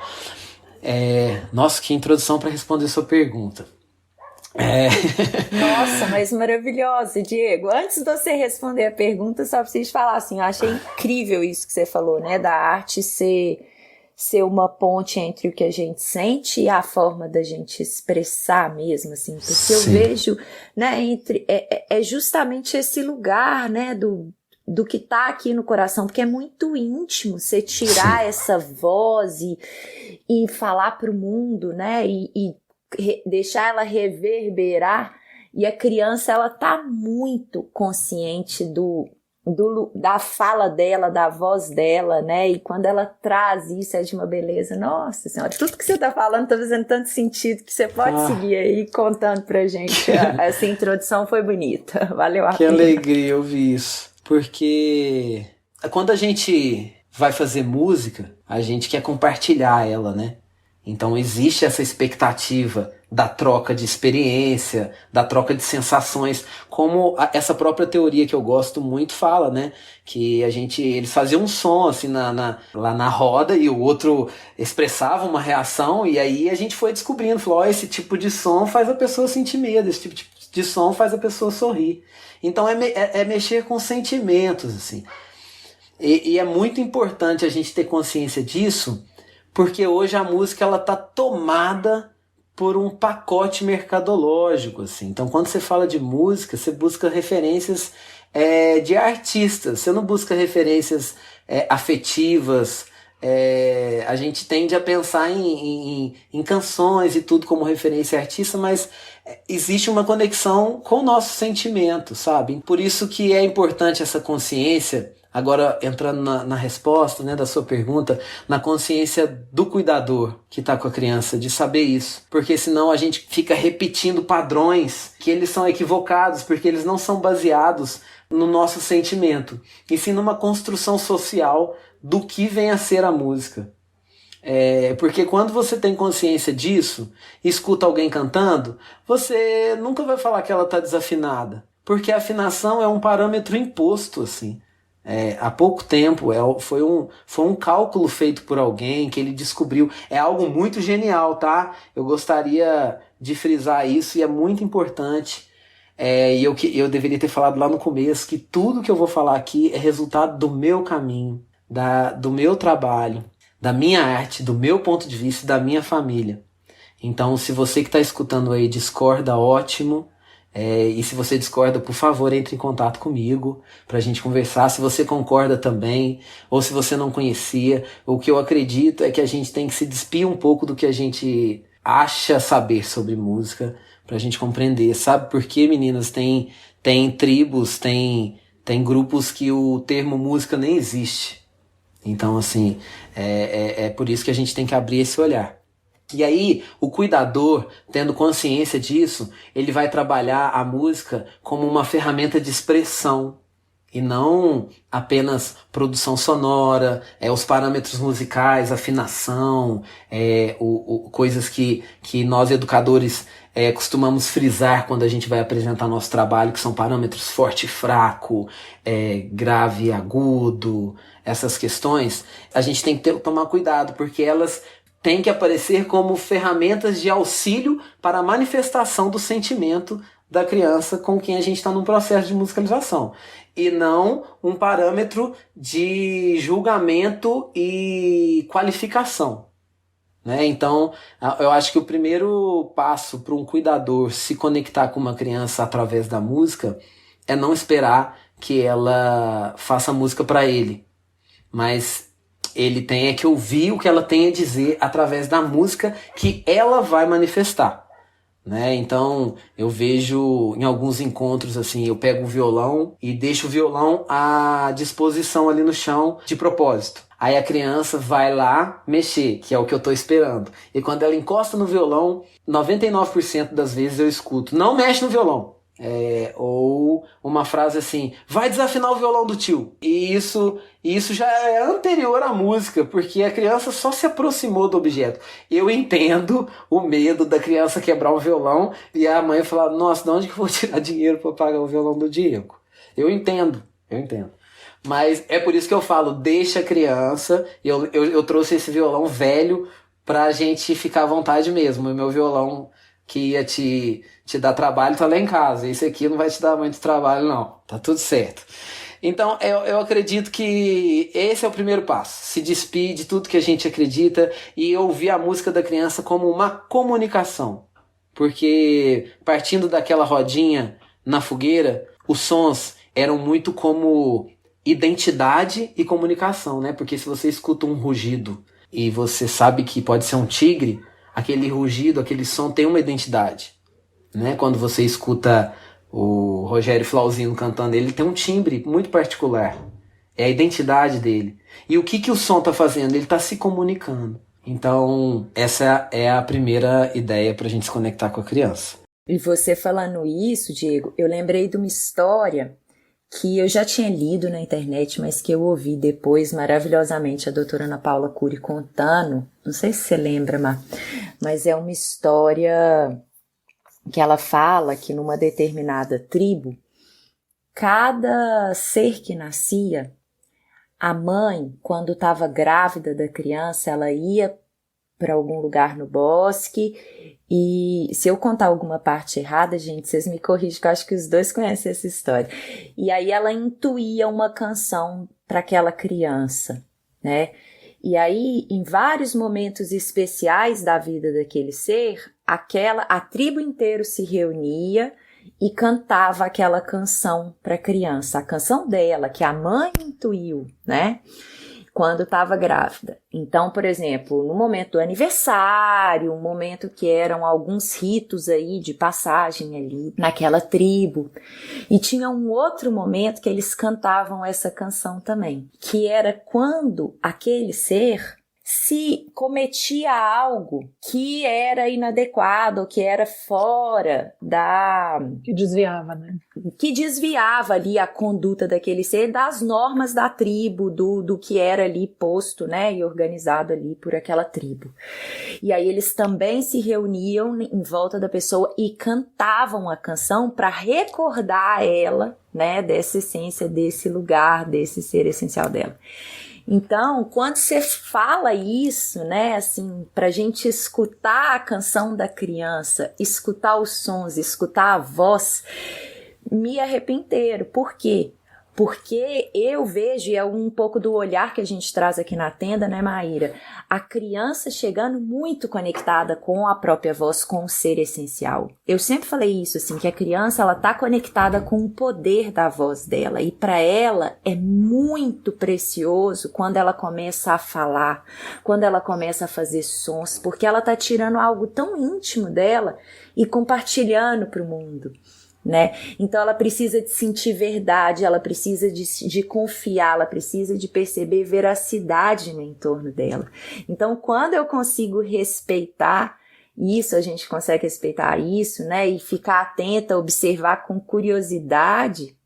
Nossa, que introdução para responder sua pergunta. Nossa, mas maravilhosa, Diego. Antes de você responder a pergunta, só preciso falar assim, eu achei incrível isso que você falou, né? Da arte ser uma ponte entre o que a gente sente e a forma da gente expressar mesmo, assim. Porque Sim. Eu vejo, né, justamente esse lugar, né, do que tá aqui no coração, porque é muito íntimo você tirar essa voz e falar pro mundo, né? E deixar ela reverberar. E a criança, ela tá muito consciente da fala dela, da voz dela, né? E quando ela traz isso, é de uma beleza. Nossa Senhora, tudo que você tá falando tá fazendo tanto sentido que você pode seguir aí contando pra gente. Essa introdução foi bonita, valeu a pena. Que alegria ouvir isso, porque quando a gente vai fazer música, a gente quer compartilhar ela, né? Então existe essa expectativa da troca de experiência, da troca de sensações, como essa própria teoria que eu gosto muito fala, né? Que eles faziam um som assim lá na roda e o outro expressava uma reação, e aí a gente foi descobrindo, falou, esse tipo de som faz a pessoa sentir medo, esse tipo de som faz a pessoa sorrir. Então é mexer com sentimentos, assim. E é muito importante a gente ter consciência disso, porque hoje a música ela tá tomada por um pacote mercadológico, assim. Então, quando você fala de música, você busca referências de artistas, você não busca referências afetivas. A gente tende a pensar em canções e tudo como referência artista, mas existe uma conexão com o nosso sentimento, sabe? Por isso que é importante essa consciência. Agora, entrando na resposta, né, da sua pergunta, na consciência do cuidador que está com a criança, de saber isso. Porque senão a gente fica repetindo padrões que eles são equivocados, porque eles não são baseados no nosso sentimento, e sim numa construção social do que vem a ser a música. Porque quando você tem consciência disso, escuta alguém cantando, você nunca vai falar que ela está desafinada. Porque a afinação é um parâmetro imposto, assim. Há pouco tempo, foi um cálculo feito por alguém que ele descobriu. É algo muito genial, tá? Eu gostaria de frisar isso e é muito importante. E eu deveria ter falado lá no começo que tudo que eu vou falar aqui é resultado do meu caminho, do meu trabalho, da minha arte, do meu ponto de vista e da minha família. Então, se você que está escutando aí discorda, ótimo. E se você discorda, por favor, entre em contato comigo pra gente conversar. Se você concorda também, ou se você não conhecia, o que eu acredito é que a gente tem que se despir um pouco do que a gente acha saber sobre música pra gente compreender. Sabe por quê, meninas? Tem tribos, tem grupos que o termo música nem existe. Então, assim, é por isso que a gente tem que abrir esse olhar. E aí, o cuidador, tendo consciência disso, ele vai trabalhar a música como uma ferramenta de expressão e não apenas produção sonora, os parâmetros musicais, afinação, coisas que nós educadores costumamos frisar quando a gente vai apresentar nosso trabalho, que são parâmetros forte e fraco, grave e agudo, essas questões. A gente tem que tomar cuidado, porque elas tem que aparecer como ferramentas de auxílio para a manifestação do sentimento da criança com quem a gente está num processo de musicalização. E não um parâmetro de julgamento e qualificação. Né? Então, eu acho que o primeiro passo para um cuidador se conectar com uma criança através da música é não esperar que ela faça música para ele, mas ele tem que ouvir o que ela tem a dizer através da música que ela vai manifestar, né? Então, eu vejo em alguns encontros, assim, eu pego o violão e deixo o violão à disposição ali no chão de propósito. Aí a criança vai lá mexer, que é o que eu tô esperando. E quando ela encosta no violão, 99% das vezes eu escuto, não mexe no violão. Ou uma frase assim, vai desafinar o violão do tio. E isso já é anterior à música, porque a criança só se aproximou do objeto. Eu entendo o medo da criança quebrar o violão e a mãe falar, nossa, de onde que eu vou tirar dinheiro para pagar o violão do Diego? Eu entendo. Mas é por isso que eu falo, deixa a criança. Eu trouxe esse violão velho pra gente ficar à vontade mesmo. O meu violão que ia te dar trabalho tá lá em casa. Esse aqui não vai te dar muito trabalho, não. Tá tudo certo. Então, eu acredito que esse é o primeiro passo. Se despir de tudo que a gente acredita e ouvir a música da criança como uma comunicação. Porque, partindo daquela rodinha na fogueira, os sons eram muito como identidade e comunicação, né? Porque se você escuta um rugido e você sabe que pode ser um tigre, aquele rugido, aquele som tem uma identidade, né? Quando você escuta o Rogério Flauzino cantando, ele tem um timbre muito particular. É a identidade dele. E o que o som está fazendo? Ele está se comunicando. Então, essa é a primeira ideia para a gente se conectar com a criança. E você falando isso, Diego, eu lembrei de uma história que eu já tinha lido na internet, mas que eu ouvi depois maravilhosamente a doutora Ana Paula Cury contando. Não sei se você lembra, mas é uma história que ela fala que numa determinada tribo, cada ser que nascia, a mãe, quando estava grávida da criança, ela ia para algum lugar no bosque, e se eu contar alguma parte errada, gente, vocês me corrigem, que eu acho que os dois conhecem essa história. E aí ela intuía uma canção para aquela criança, né? E aí, em vários momentos especiais da vida daquele ser, a tribo inteira se reunia e cantava aquela canção para a criança, a canção dela, que a mãe intuiu, né? Quando estava grávida. Então, por exemplo, no momento do aniversário, um momento que eram alguns ritos aí de passagem ali naquela tribo. E tinha um outro momento que eles cantavam essa canção também, que era quando aquele ser se cometia algo que era inadequado, que era fora da... Que desviava, né? Que desviava ali a conduta daquele ser das normas da tribo, do que era ali posto, né, e organizado ali por aquela tribo. E aí eles também se reuniam em volta da pessoa e cantavam a canção para recordar ela, né, dessa essência, desse lugar, desse ser essencial dela. Então, quando você fala isso, né, assim, pra gente escutar a canção da criança, escutar os sons, escutar a voz, me arrepio. Por quê? Porque eu vejo, e é um pouco do olhar que a gente traz aqui na tenda, né, Maíra? A criança chegando muito conectada com a própria voz, com o ser essencial. Eu sempre falei isso, assim, que a criança, ela tá conectada com o poder da voz dela. E para ela é muito precioso quando ela começa a falar, quando ela começa a fazer sons, porque ela tá tirando algo tão íntimo dela e compartilhando para o mundo, né? Então ela precisa de sentir verdade, ela precisa de confiar, ela precisa de perceber veracidade no entorno dela. Então quando eu consigo respeitar isso, a gente consegue respeitar isso, né? E ficar atenta, observar com curiosidade,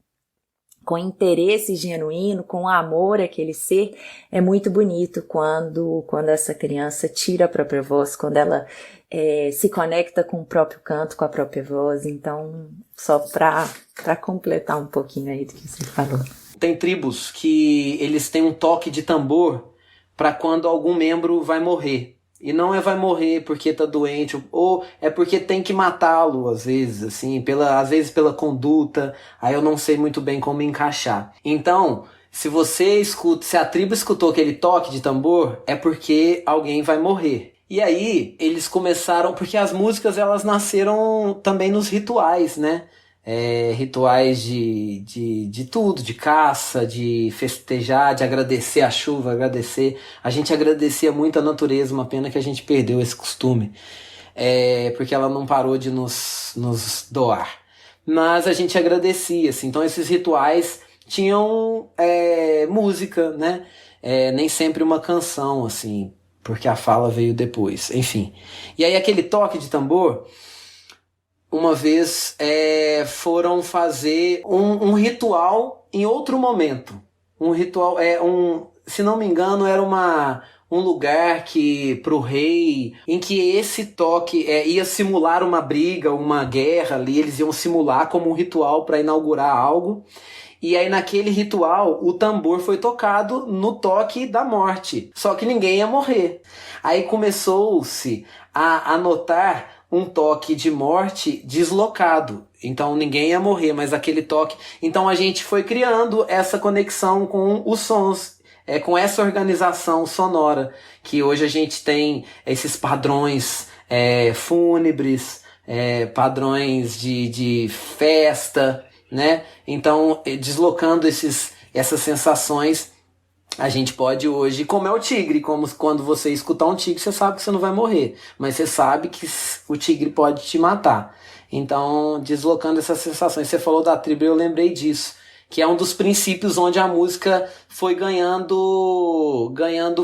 com interesse genuíno, com amor àquele ser, é muito bonito quando essa criança tira a própria voz, quando ela se conecta com o próprio canto, com a própria voz. Então, só para completar um pouquinho aí do que você falou. Tem tribos que eles têm um toque de tambor para quando algum membro vai morrer. E não vai morrer porque tá doente, ou é porque tem que matá-lo, às vezes, assim, às vezes pela conduta, aí eu não sei muito bem como encaixar. Então, se a tribo escutou aquele toque de tambor, é porque alguém vai morrer. E aí, eles começaram, porque as músicas, elas nasceram também nos rituais, né? Rituais de tudo, de caça, de festejar, de agradecer a chuva, a gente agradecia muito a natureza, uma pena que a gente perdeu esse costume, porque ela não parou de nos doar, mas a gente agradecia, assim. Então esses rituais tinham música, né? Nem sempre uma canção, assim, porque a fala veio depois, enfim. E aí aquele toque de tambor, uma vez foram fazer um ritual em outro momento. Um ritual, se não me engano, era um lugar que pro rei, em que esse toque ia simular uma briga, uma guerra ali, eles iam simular como um ritual para inaugurar algo. E aí naquele ritual o tambor foi tocado no toque da morte, só que ninguém ia morrer. Aí começou-se a notar um toque de morte deslocado. Então ninguém ia morrer, mas aquele toque... Então a gente foi criando essa conexão com os sons, com essa organização sonora, que hoje a gente tem esses padrões fúnebres, padrões de festa, né? Então deslocando essas sensações a gente pode hoje, como é o tigre, como quando você escutar um tigre, você sabe que você não vai morrer, mas você sabe que o tigre pode te matar. Então, deslocando essas sensações, você falou da tribo, eu lembrei disso, que é um dos princípios onde a música foi ganhando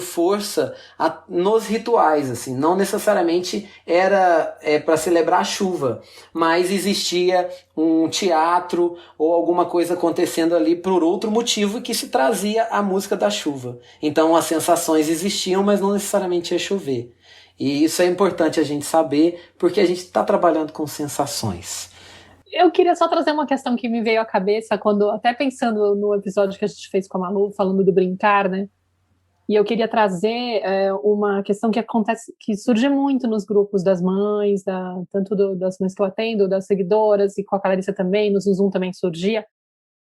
força nos rituais, assim, não necessariamente era para celebrar a chuva, mas existia um teatro ou alguma coisa acontecendo ali por outro motivo que se trazia a música da chuva. Então as sensações existiam, mas não necessariamente ia chover. E isso é importante a gente saber, porque a gente está trabalhando com sensações. Eu queria só trazer uma questão que me veio à cabeça quando, até pensando no episódio que a gente fez com a Malu, falando do brincar, né? E eu queria trazer uma questão que acontece, que surge muito nos grupos das mães, tanto das mães que eu atendo, das seguidoras, e com a Clarissa também, no Zoom também surgia,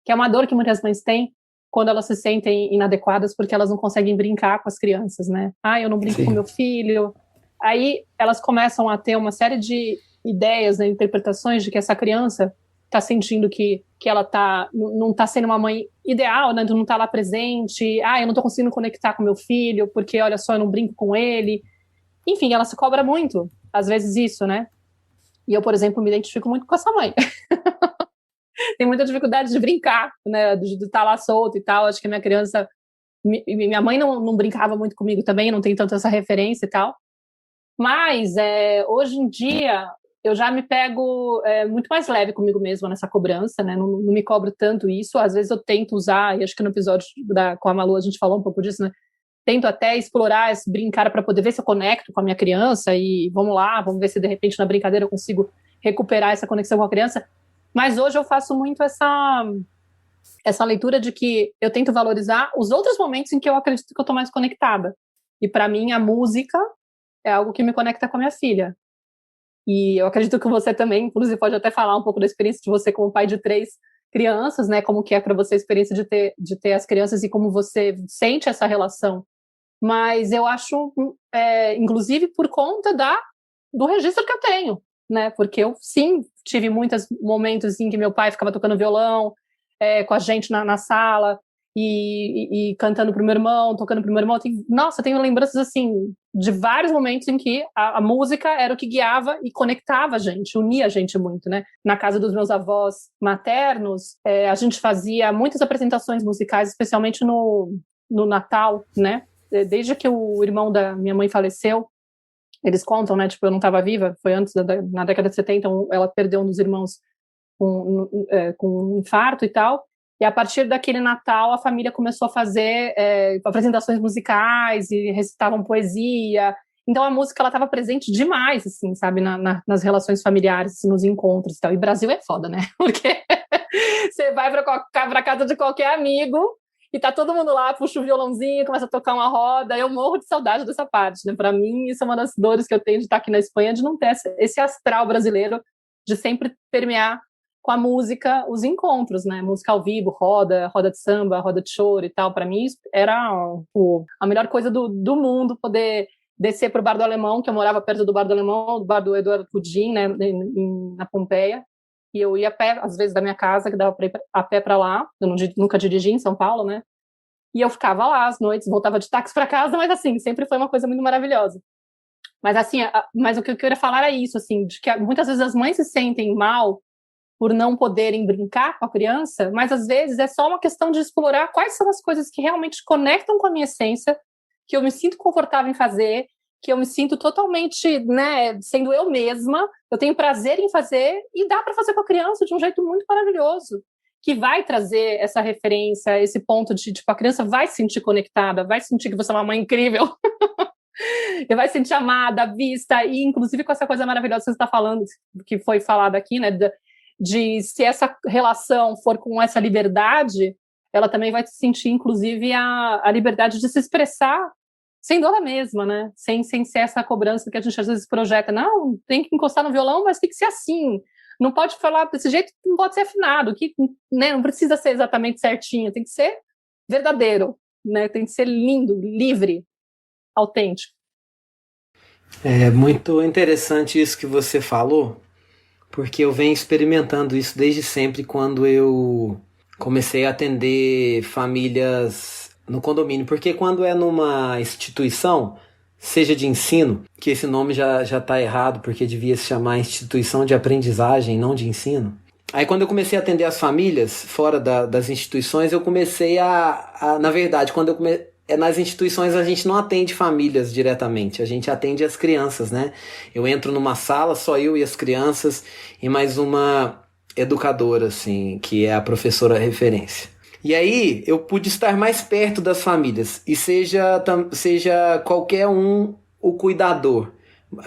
que é uma dor que muitas mães têm quando elas se sentem inadequadas porque elas não conseguem brincar com as crianças, né? Ah, eu não brinco com meu filho. Aí elas começam a ter uma série de ideias, né, interpretações de que essa criança está sentindo que ela não está sendo uma mãe ideal, né, não está lá presente, eu não estou conseguindo conectar com meu filho, porque, olha só, eu não brinco com ele. Enfim, ela se cobra muito, às vezes isso, né? E eu, por exemplo, me identifico muito com essa mãe. Tenho muita dificuldade de brincar, né, de estar lá solto e tal. Acho que minha criança... Minha mãe não brincava muito comigo também, não tem tanto essa referência e tal. Mas, hoje em dia, eu já me pego muito mais leve comigo mesma nessa cobrança, né? Não me cobro tanto isso. Às vezes eu tento usar, e acho que no episódio com a Malu a gente falou um pouco disso, né? Tento até explorar, brincar para poder ver se eu conecto com a minha criança e vamos lá, vamos ver se de repente na brincadeira eu consigo recuperar essa conexão com a criança. Mas hoje eu faço muito essa leitura de que eu tento valorizar os outros momentos em que eu acredito que eu estou mais conectada. E para mim a música é algo que me conecta com a minha filha. E eu acredito que você também, inclusive, pode até falar um pouco da experiência de você como pai de 3 crianças, né? Como que é para você a experiência de ter as crianças e como você sente essa relação. Mas eu acho, inclusive, por conta do registro que eu tenho, né? Porque eu, sim, tive muitos momentos em que meu pai ficava tocando violão com a gente na sala, e cantando pro meu irmão, tocando pro meu irmão. Tenho lembranças, assim, de vários momentos em que a música era o que guiava e conectava a gente, unia a gente muito, né? Na casa dos meus avós maternos, a gente fazia muitas apresentações musicais, especialmente no Natal, né? Desde que o irmão da minha mãe faleceu, eles contam, né? Tipo, eu não estava viva, foi antes, na década de 70, ela perdeu um dos irmãos com um infarto e tal. E a partir daquele Natal, a família começou a fazer apresentações musicais e recitavam poesia. Então a música ela estava presente demais, assim, sabe, nas relações familiares, assim, nos encontros e tal. E Brasil é foda, né? Porque você vai para casa de qualquer amigo e tá todo mundo lá, puxa o violãozinho, começa a tocar uma roda. Eu morro de saudade dessa parte, né? Para mim, isso é uma das dores que eu tenho de estar aqui na Espanha, de não ter esse astral brasileiro, de sempre permear com a música, os encontros, né? Música ao vivo, roda de samba, roda de choro e tal. Para mim, era a melhor coisa do mundo, poder descer pro Bar do Alemão, que eu morava perto do Bar do Alemão, do Bar do Eduardo Pudim, né? Na Pompeia. E eu ia a pé, às vezes, da minha casa, que dava para ir a pé para lá. Eu nunca dirigi em São Paulo, né? E eu ficava lá às noites, voltava de táxi para casa, mas assim, sempre foi uma coisa muito maravilhosa. Mas assim, mas o que eu queria falar é isso, assim, de que muitas vezes as mães se sentem mal por não poderem brincar com a criança, mas às vezes é só uma questão de explorar quais são as coisas que realmente conectam com a minha essência, que eu me sinto confortável em fazer, que eu me sinto totalmente, né, sendo eu mesma, eu tenho prazer em fazer, e dá para fazer com a criança de um jeito muito maravilhoso, que vai trazer essa referência, esse ponto de, tipo, a criança vai se sentir conectada, vai sentir que você é uma mãe incrível, e vai se sentir amada, vista, e inclusive com essa coisa maravilhosa que você está falando, que foi falado aqui, né, de se essa relação for com essa liberdade, ela também vai sentir, inclusive, a liberdade de se expressar sem dor mesma, né? Sem ser essa cobrança que a gente às vezes projeta. Não, tem que encostar no violão, mas tem que ser assim. Não pode falar desse jeito, não pode ser afinado. Que, né, não precisa ser exatamente certinho, tem que ser verdadeiro, né? Tem que ser lindo, livre, autêntico. É muito interessante isso que você falou, porque eu venho experimentando isso desde sempre quando eu comecei a atender famílias no condomínio, porque quando é numa instituição, seja de ensino, que esse nome já tá errado, porque devia se chamar instituição de aprendizagem, não de ensino. Aí quando eu comecei a atender as famílias fora das instituições, eu comecei na verdade, nas instituições a gente não atende famílias diretamente, a gente atende as crianças, né? Eu entro numa sala, só eu e as crianças, e mais uma educadora, assim, que é a professora referência. E aí eu pude estar mais perto das famílias, e seja qualquer um o cuidador,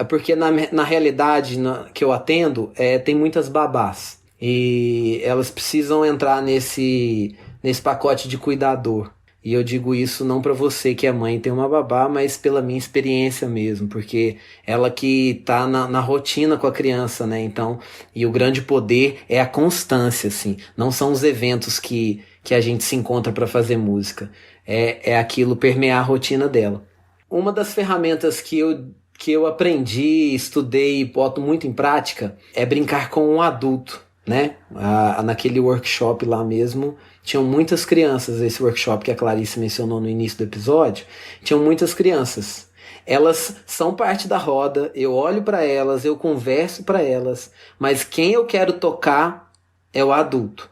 porque na realidade que eu atendo, tem muitas babás, e elas precisam entrar nesse pacote de cuidador. E eu digo isso não para você que é mãe e tem uma babá, mas pela minha experiência mesmo, porque ela que tá na rotina com a criança, né? Então, e o grande poder é a constância, assim. Não são os eventos que a gente se encontra para fazer música. É aquilo permear a rotina dela. Uma das ferramentas que eu aprendi, estudei e boto muito em prática é brincar com um adulto, né? Naquele workshop lá mesmo, tinham muitas crianças. Esse workshop que a Clarice mencionou no início do episódio, tinham muitas crianças. Elas são parte da roda, eu olho para elas, eu converso para elas, mas quem eu quero tocar é o adulto.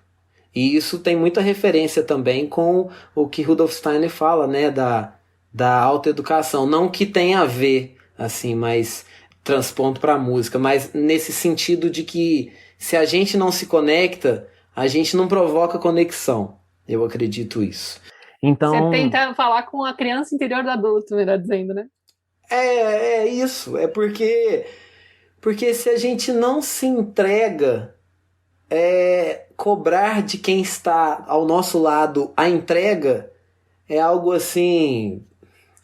E isso tem muita referência também com o que Rudolf Steiner fala, né, da autoeducação. Não que tenha a ver, assim, mas transpondo para a música, mas nesse sentido de que se a gente não se conecta, a gente não provoca conexão. Eu acredito isso. Então, você tenta falar com a criança interior do adulto, melhor dizendo, né? É isso. É porque se a gente não se entrega, cobrar de quem está ao nosso lado a entrega é algo assim,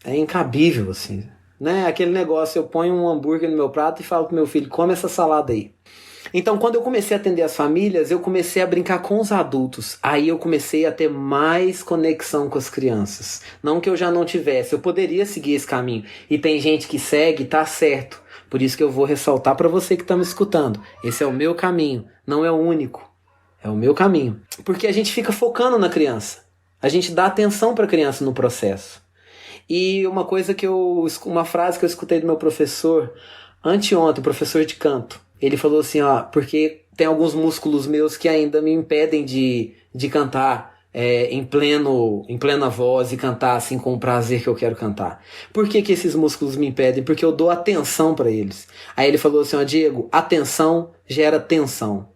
incabível, assim, né? Aquele negócio, eu ponho um hambúrguer no meu prato e falo pro meu filho, come essa salada aí. Então, quando eu comecei a atender as famílias, eu comecei a brincar com os adultos. Aí eu comecei a ter mais conexão com as crianças. Não que eu já não tivesse, eu poderia seguir esse caminho. E tem gente que segue, tá certo. Por isso que eu vou ressaltar para você que tá me escutando. Esse é o meu caminho, não é o único. É o meu caminho. Porque a gente fica focando na criança. A gente dá atenção para a criança no processo. E uma frase que eu escutei do meu professor anteontem, professor de canto. Ele falou assim, porque tem alguns músculos meus que ainda me impedem de cantar em plena voz e cantar assim com o prazer que eu quero cantar. Por que esses músculos me impedem? Porque eu dou atenção para eles. Aí ele falou assim, Diego, atenção gera tensão.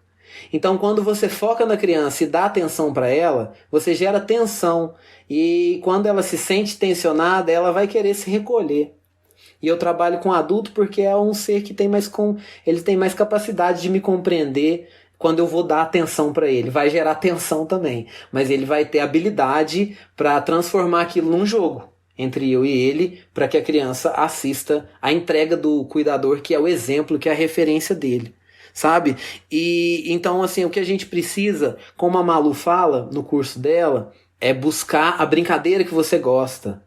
Então quando você foca na criança e dá atenção para ela, você gera tensão. E quando ela se sente tensionada, ela vai querer se recolher. E eu trabalho com adulto porque é um ser que ele tem mais capacidade de me compreender quando eu vou dar atenção para ele. Vai gerar tensão também, mas ele vai ter habilidade para transformar aquilo num jogo entre eu e ele, para que a criança assista a entrega do cuidador, que é o exemplo, que é a referência dele, sabe? E então, assim, o que a gente precisa, como a Malu fala no curso dela, é buscar a brincadeira que você gosta.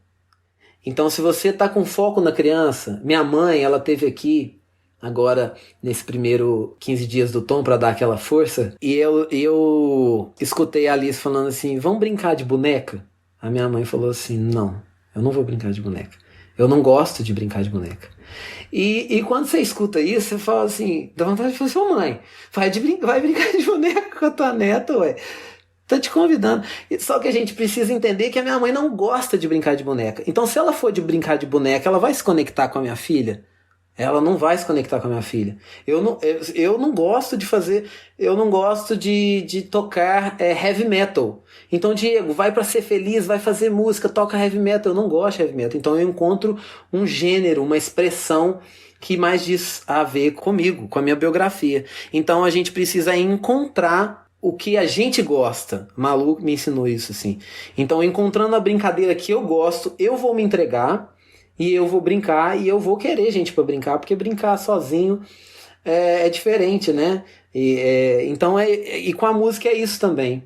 Então, se você está com foco na criança, minha mãe, ela teve aqui agora nesse primeiro 15 dias do Tom para dar aquela força, e eu escutei a Alice falando assim, vamos brincar de boneca? A minha mãe falou assim, não, eu não vou brincar de boneca. Eu não gosto de brincar de boneca. E quando você escuta isso, você fala assim, dá vontade de falar assim, mãe, vai brincar de boneca com a tua neta, ué. Tô te convidando. Só que a gente precisa entender que a minha mãe não gosta de brincar de boneca. Então, se ela for de brincar de boneca, ela vai se conectar com a minha filha? Ela não vai se conectar com a minha filha. Eu não gosto de fazer... Eu não gosto de tocar heavy metal. Então, Diego, vai pra ser feliz, vai fazer música, toca heavy metal. Eu não gosto de heavy metal. Então, eu encontro um gênero, uma expressão que mais diz a ver comigo, com a minha biografia. Então, a gente precisa encontrar o que a gente gosta. Malu me ensinou isso, assim. Então, encontrando a brincadeira que eu gosto, eu vou me entregar e eu vou brincar e eu vou querer gente para brincar, porque brincar sozinho é diferente, né? Então, e com a música é isso também.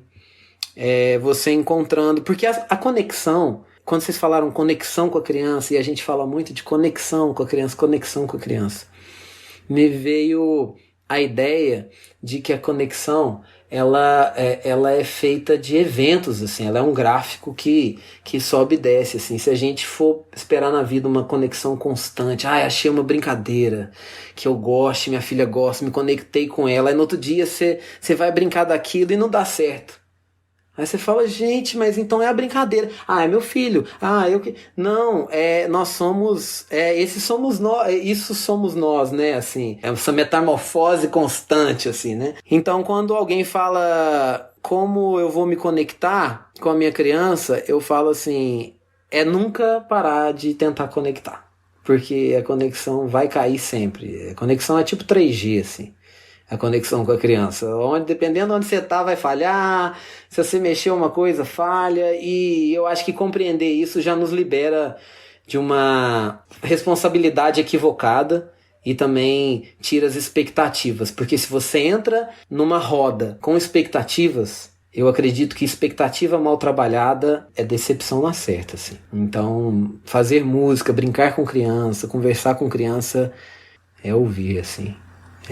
Você encontrando... Porque a conexão... Quando vocês falaram conexão com a criança, e a gente fala muito de conexão com a criança, me veio a ideia de que a conexão ela é feita de eventos, assim, ela é um gráfico que sobe e desce, assim. Se a gente for esperar na vida uma conexão constante, achei uma brincadeira que eu gosto, minha filha gosta, me conectei com ela, aí no outro dia você vai brincar daquilo e não dá certo. Aí você fala, gente, mas então é a brincadeira. É meu filho. Eu que. Não, nós somos. Esse somos nós. Isso somos nós, né? Assim, é essa metamorfose constante, assim, né? Então, quando alguém fala como eu vou me conectar com a minha criança, eu falo assim: nunca parar de tentar conectar. Porque a conexão vai cair sempre. A conexão é tipo 3G, assim. A conexão com a criança. Dependendo de onde você tá, vai falhar. Se você mexer uma coisa, falha. E eu acho que compreender isso já nos libera de uma responsabilidade equivocada e também tira as expectativas. Porque se você entra numa roda com expectativas, eu acredito que expectativa mal trabalhada é decepção na certa, assim. Então, fazer música, brincar com criança, conversar com criança é ouvir, assim.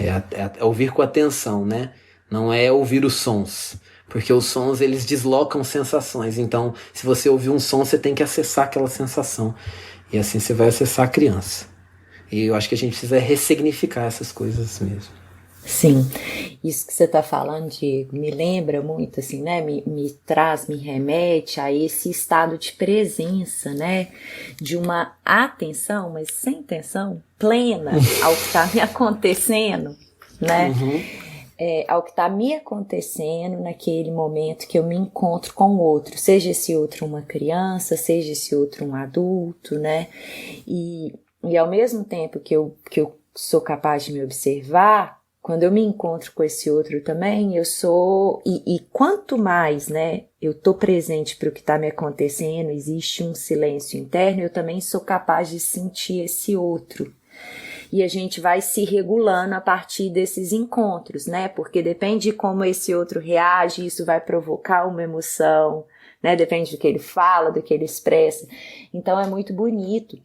É ouvir com atenção, né? Não é ouvir os sons. Porque os sons, eles deslocam sensações. Então, se você ouvir um som, você tem que acessar aquela sensação. E assim você vai acessar a criança. E eu acho que a gente precisa ressignificar essas coisas mesmo. Sim, isso que você está falando, Diego, me lembra muito, assim, né? Me remete a esse estado de presença, né? De uma atenção, mas sem tensão, plena ao que está me acontecendo, né? Ao que está me acontecendo naquele momento que eu me encontro com o outro, seja esse outro uma criança, seja esse outro um adulto, né? E ao mesmo tempo que eu sou capaz de me observar, quando eu me encontro com esse outro também, eu sou... E quanto mais, né, eu tô presente para o que está me acontecendo, existe um silêncio interno, eu também sou capaz de sentir esse outro. E a gente vai se regulando a partir desses encontros, né? Porque depende de como esse outro reage, isso vai provocar uma emoção, né? Depende do que ele fala, do que ele expressa. Então é muito bonito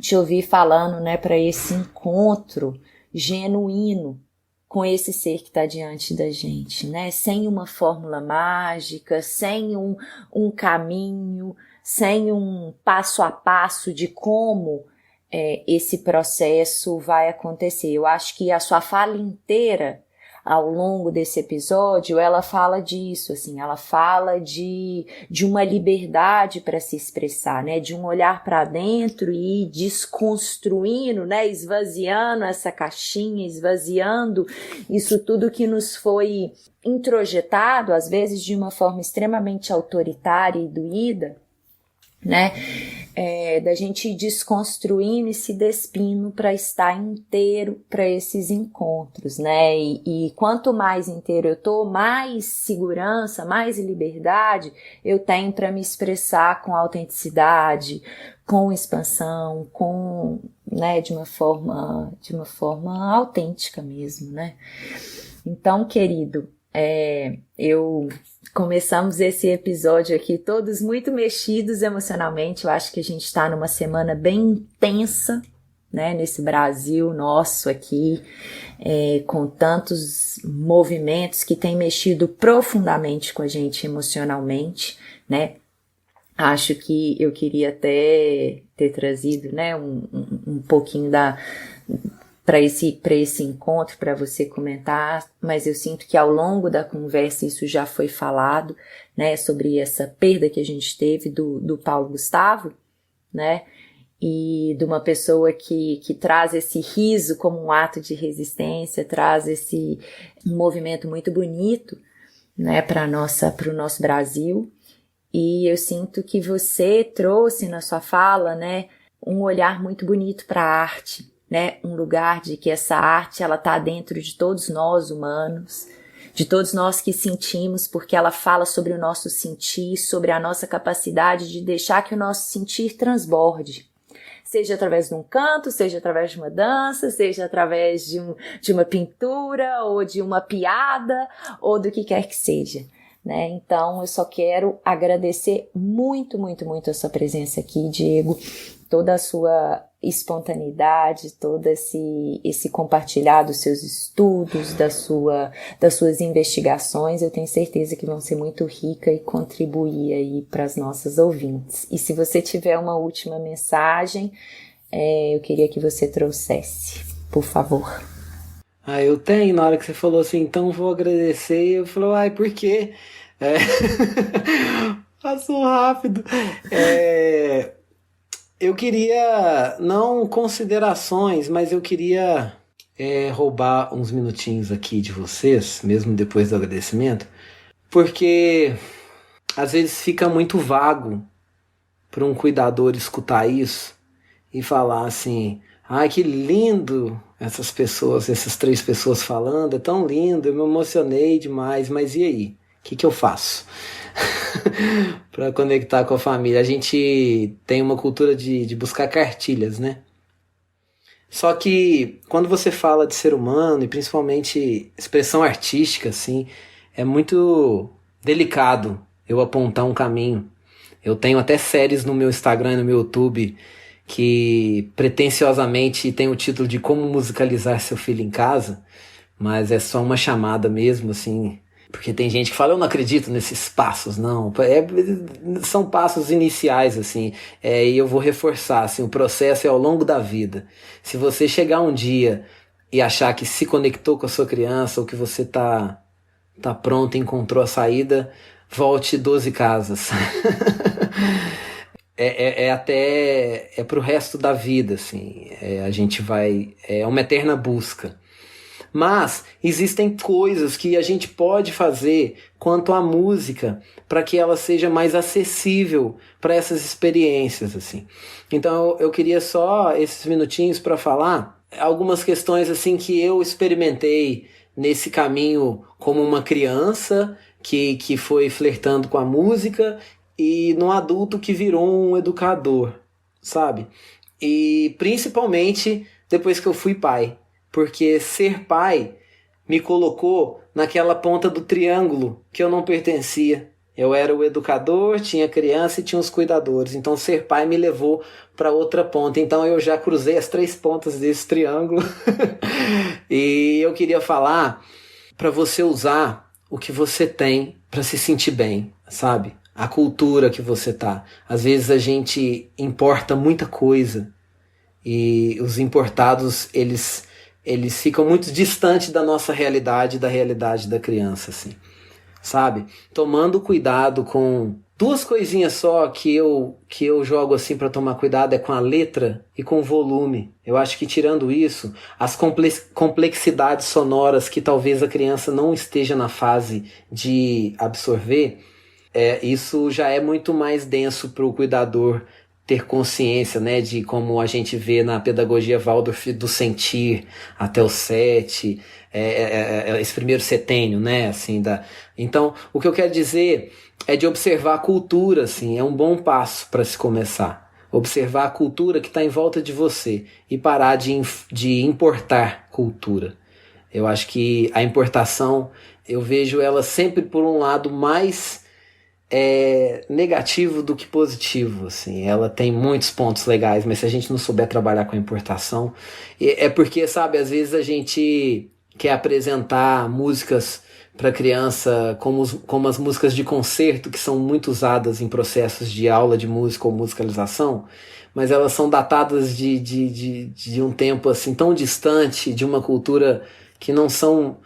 te ouvir falando, né, para esse encontro genuíno com esse ser que está diante da gente, né? Sem uma fórmula mágica, sem um caminho, sem um passo a passo de como esse processo vai acontecer. Eu acho que a sua fala inteira, ao longo desse episódio, ela fala disso, assim, ela fala de uma liberdade para se expressar, né, de um olhar para dentro e ir desconstruindo, né, esvaziando essa caixinha, esvaziando isso tudo que nos foi introjetado, às vezes de uma forma extremamente autoritária e doída, né, da gente ir desconstruindo e se despindo para estar inteiro para esses encontros, né, e quanto mais inteiro eu tô, mais segurança, mais liberdade eu tenho para me expressar com autenticidade, com expansão, com, né, de uma forma autêntica mesmo, né. Então, querido, começamos esse episódio aqui todos muito mexidos emocionalmente. Eu acho que a gente está numa semana bem intensa, né, nesse Brasil nosso aqui, com tantos movimentos que têm mexido profundamente com a gente emocionalmente, né. Acho que eu queria até ter trazido, né, um pouquinho para esse encontro, para você comentar, mas eu sinto que ao longo da conversa isso já foi falado, né, sobre essa perda que a gente teve do Paulo Gustavo, né, e de uma pessoa que traz esse riso como um ato de resistência, traz um movimento muito bonito, né, para o nosso Brasil, e eu sinto que você trouxe na sua fala, né, um olhar muito bonito para a arte, né, um lugar de que essa arte ela está dentro de todos nós humanos, de todos nós que sentimos, porque ela fala sobre o nosso sentir, sobre a nossa capacidade de deixar que o nosso sentir transborde, seja através de um canto, seja através de uma dança, seja através de uma pintura ou de uma piada ou do que quer que seja, né? Então eu só quero agradecer muito, muito, muito a sua presença aqui, Diego. toda a sua espontaneidade, todo esse compartilhar dos seus estudos, das suas investigações, eu tenho certeza que vão ser muito rica e contribuir aí para as nossas ouvintes. E se você tiver uma última mensagem, eu queria que você trouxesse, por favor. Eu tenho, na hora que você falou assim, então vou agradecer, eu falei, por quê? Passou rápido. Eu queria, não considerações, mas eu queria roubar uns minutinhos aqui de vocês, mesmo depois do agradecimento, porque às vezes fica muito vago para um cuidador escutar isso e falar assim, que lindo essas pessoas, essas 3 pessoas falando, é tão lindo, eu me emocionei demais, mas e aí? O que eu faço? Para conectar com a família. A gente tem uma cultura de buscar cartilhas, né? Só que quando você fala de ser humano, e principalmente expressão artística, assim, é muito delicado eu apontar um caminho. Eu tenho até séries no meu Instagram e no meu YouTube que pretensiosamente tem o título de Como Musicalizar Seu Filho em Casa, mas é só uma chamada mesmo, assim, porque tem gente que fala, eu não acredito nesses passos, não, são passos iniciais, assim, e eu vou reforçar, assim, o processo é ao longo da vida. Se você chegar um dia e achar que se conectou com a sua criança, ou que você tá pronto e encontrou a saída, volte 12 casas. É pro resto da vida, assim, a gente vai, é uma eterna busca. Mas existem coisas que a gente pode fazer quanto à música para que ela seja mais acessível para essas experiências, assim. Então eu queria só esses minutinhos para falar algumas questões assim que eu experimentei nesse caminho como uma criança que foi flertando com a música e num adulto que virou um educador, sabe? E principalmente depois que eu fui pai. Porque ser pai me colocou naquela ponta do triângulo que eu não pertencia. Eu era o educador, tinha criança e tinha os cuidadores. Então ser pai me levou para outra ponta. Então eu já cruzei as 3 pontas desse triângulo. E eu queria falar para você usar o que você tem para se sentir bem, sabe? A cultura que você tá. Às vezes a gente importa muita coisa e os importados, eles ficam muito distantes da nossa realidade, da realidade da criança, assim, sabe? Tomando cuidado com 2 coisinhas só que eu jogo assim para tomar cuidado é com a letra e com o volume. Eu acho que tirando isso, as complexidades sonoras que talvez a criança não esteja na fase de absorver, isso já é muito mais denso para o cuidador ter consciência, né, de como a gente vê na pedagogia Waldorf do sentir até o 7, esse primeiro setênio, né, assim, então o que eu quero dizer é de observar a cultura, assim, é um bom passo para se começar, observar a cultura que está em volta de você e parar de importar cultura. Eu acho que a importação, eu vejo ela sempre por um lado mais negativo do que positivo, assim. Ela tem muitos pontos legais, mas se a gente não souber trabalhar com a importação, é porque, sabe, às vezes a gente quer apresentar músicas para criança como as músicas de concerto, que são muito usadas em processos de aula de música ou musicalização, mas elas são datadas de um tempo assim tão distante, de uma cultura que não são,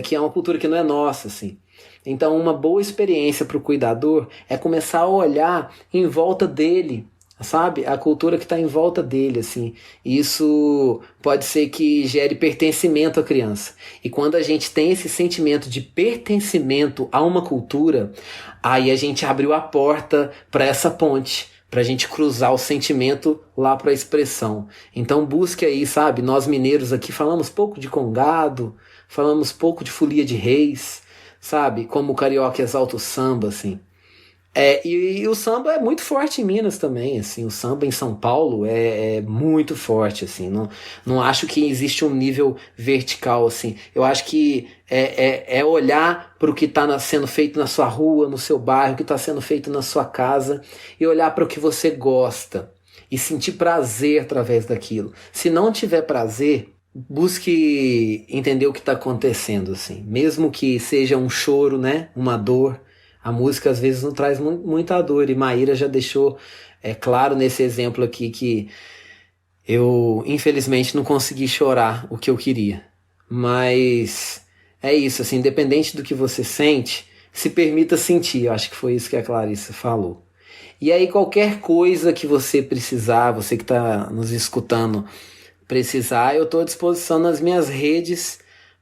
que é uma cultura que não é nossa, assim. Então uma boa experiência para o cuidador é começar a olhar em volta dele, sabe? A cultura que está em volta dele, assim. Isso pode ser que gere pertencimento à criança. E quando a gente tem esse sentimento de pertencimento a uma cultura, aí a gente abriu a porta para essa ponte, para a gente cruzar o sentimento lá para a expressão. Então busque aí, sabe? Nós mineiros aqui falamos pouco de congado, falamos pouco de folia de reis, sabe? Como o carioca exalta o samba, assim. E o samba é muito forte em Minas também, assim. O samba em São Paulo é muito forte, assim. Não acho que existe um nível vertical, assim. Eu acho que é olhar para o que está sendo feito na sua rua, no seu bairro, o que está sendo feito na sua casa, e olhar para o que você gosta. e sentir prazer através daquilo. Se não tiver prazer, busque entender o que está acontecendo, assim. Mesmo que seja um choro, né? Uma dor, a música às vezes não traz muita dor, e Maíra já deixou claro nesse exemplo aqui que eu, infelizmente, não consegui chorar o que eu queria. Mas é isso, assim, independente do que você sente, se permita sentir. Eu acho que foi isso que a Clarissa falou. E aí, qualquer coisa que você precisar, você que está nos escutando precisar, eu estou à disposição nas minhas redes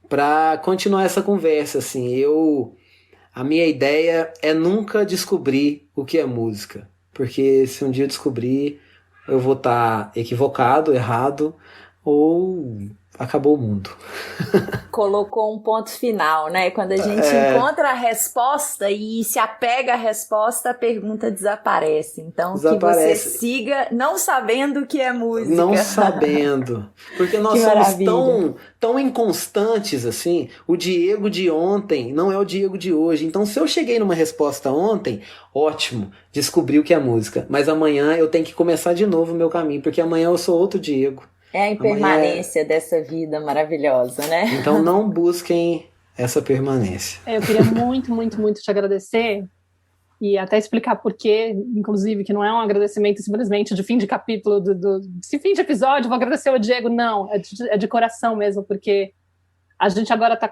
para continuar essa conversa. Assim, a minha ideia é nunca descobrir o que é música, porque se um dia eu descobrir, eu vou estar equivocado, errado, ou acabou o mundo. Colocou um ponto final, né? Quando a gente encontra a resposta e se apega à resposta, a pergunta desaparece. Então, que você siga não sabendo o que é música. Não sabendo. Porque nós somos tão inconstantes, assim. O Diego de ontem não é o Diego de hoje. Então, se eu cheguei numa resposta ontem, ótimo, descobri o que é música. Mas amanhã eu tenho que começar de novo o meu caminho, porque amanhã eu sou outro Diego. É a impermanência dessa vida maravilhosa, né? Então não busquem essa permanência. Eu queria muito, muito, muito te agradecer e até explicar por quê, inclusive, que não é um agradecimento simplesmente de fim de capítulo, de fim de episódio, vou agradecer ao Diego, não, é de coração mesmo, porque a gente agora está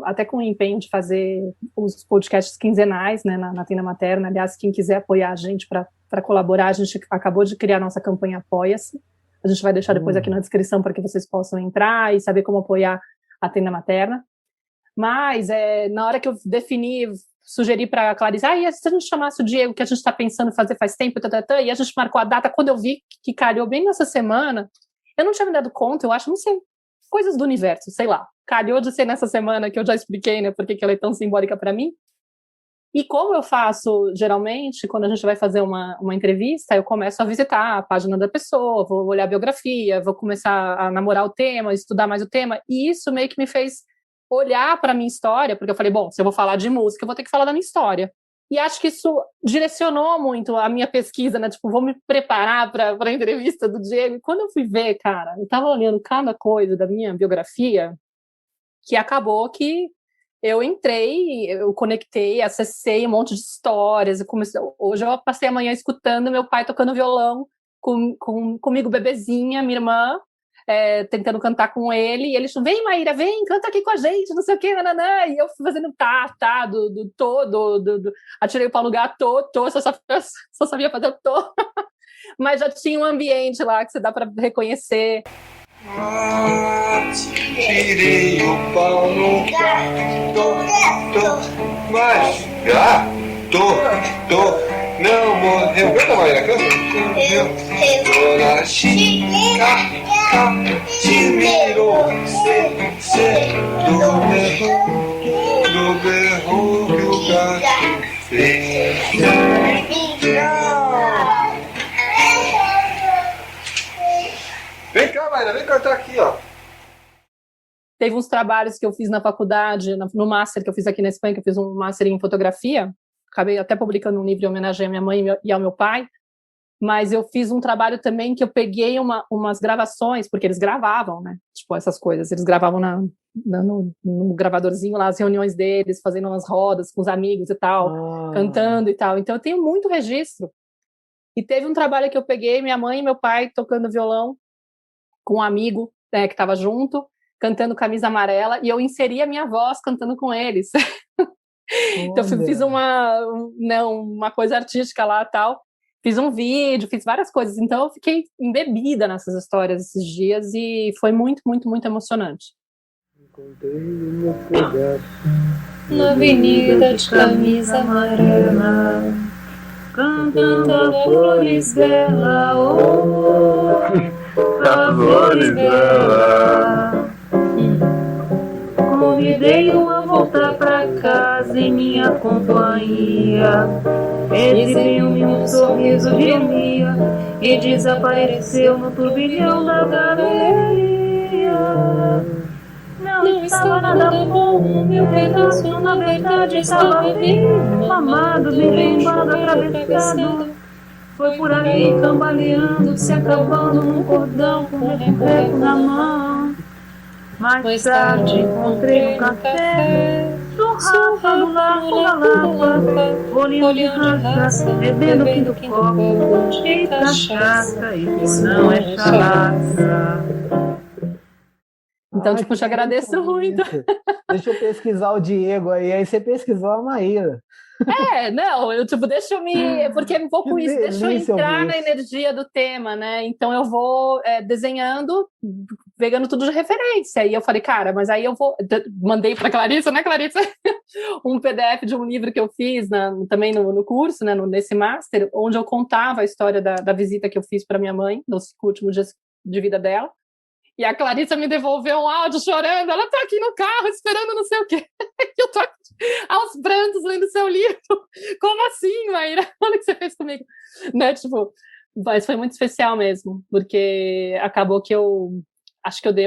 até com o empenho de fazer os podcasts quinzenais, né, na Tenda Materna. Aliás, quem quiser apoiar a gente para colaborar, a gente acabou de criar a nossa campanha Apoia-se. A gente vai deixar depois aqui na descrição para que vocês possam entrar e saber como apoiar a Tenda Materna. Mas, na hora que eu sugeri para a Clarice, e se a gente chamasse o Diego, que a gente está pensando em fazer faz tempo, e a gente marcou a data, quando eu vi que calhou bem nessa semana, eu não tinha me dado conta, eu acho, não sei, coisas do universo, sei lá. Calhou de ser nessa semana que eu já expliquei, né, porque ela é tão simbólica para mim. E como eu faço, geralmente, quando a gente vai fazer uma entrevista, eu começo a visitar a página da pessoa, vou olhar a biografia, vou começar a namorar o tema, estudar mais o tema, e isso meio que me fez olhar para a minha história, porque eu falei, bom, se eu vou falar de música, eu vou ter que falar da minha história. E acho que isso direcionou muito a minha pesquisa, né? Tipo, vou me preparar para a entrevista do Diego. E quando eu fui ver, cara, eu estava olhando cada coisa da minha biografia, que acabou que eu entrei, eu conectei, acessei um monte de histórias. Hoje eu passei a manhã escutando meu pai tocando violão comigo, bebezinha, minha irmã, tentando cantar com ele. E ele falou, vem, Maíra, vem, canta aqui com a gente, não sei o quê, nananã. E eu fui fazendo do todo, atirei o pau no lugar, só sabia fazer o tô. Mas já tinha um ambiente lá que você dá para reconhecer. Tirei o pau no gato, mas gato não morreu. Canta, Maíra, canta. Dona Chica te mirou, do berro que o gato fez. Vem cá, Maíra, vem cantar aqui, ó. Teve uns trabalhos que eu fiz na faculdade, no Master que eu fiz aqui na Espanha, que eu fiz um Master em fotografia. Acabei até publicando um livro em homenagem à minha mãe e ao meu pai. Mas eu fiz um trabalho também que eu peguei umas gravações, porque eles gravavam, né? Tipo, essas coisas. Eles gravavam no gravadorzinho lá, as reuniões deles, fazendo umas rodas com os amigos e tal, cantando e tal. Então eu tenho muito registro. E teve um trabalho que eu peguei, minha mãe e meu pai tocando violão, com um amigo, né, que estava junto, cantando Camisa Amarela, e eu inseri a minha voz cantando com eles. Então eu fiz uma coisa artística lá e tal, fiz um vídeo, fiz várias coisas, então eu fiquei embebida nessas histórias esses dias, e foi muito, muito, muito emocionante. Na avenida de Camisa Amarela, cantando flores bela, flores bela. Convidei-o a voltar pra casa em minha companhia. Ele deu-me um sorriso de alegria e desapareceu no turbilhão da galeria. Não estava nada bom, meu pedaço na verdade estava bem amado, bem limpado, atravessado. Foi por ali cambaleando, se acabando num cordão com um reco na mão. Mais tarde encontrei no café do Rafa no Largo da Lapa, bolinho de raça, bebendo do copo de cachaça, e não é chalaça. Então, tipo, eu te agradeço muito. Deixa eu pesquisar o Diego aí você pesquisou a Maíra. Não, eu tipo, deixa eu me... Porque é um pouco Que isso, deixa eu delícia entrar ouvir na isso. energia do tema, né? Então eu vou desenhando, pegando tudo de referência. E eu falei, cara, mas aí eu vou... Mandei pra Clarissa, né, Clarissa? Um PDF de um livro que eu fiz também no curso, né, nesse master, onde eu contava a história da visita que eu fiz para minha mãe, nos últimos dias de vida dela. E a Clarissa me devolveu um áudio chorando. Ela tá aqui no carro esperando não sei o quê. Eu tô aos prantos lendo seu livro. Como assim, Maíra? Olha o que você fez comigo. Né? Tipo, mas foi muito especial mesmo. Porque acabou que eu... Acho que eu dei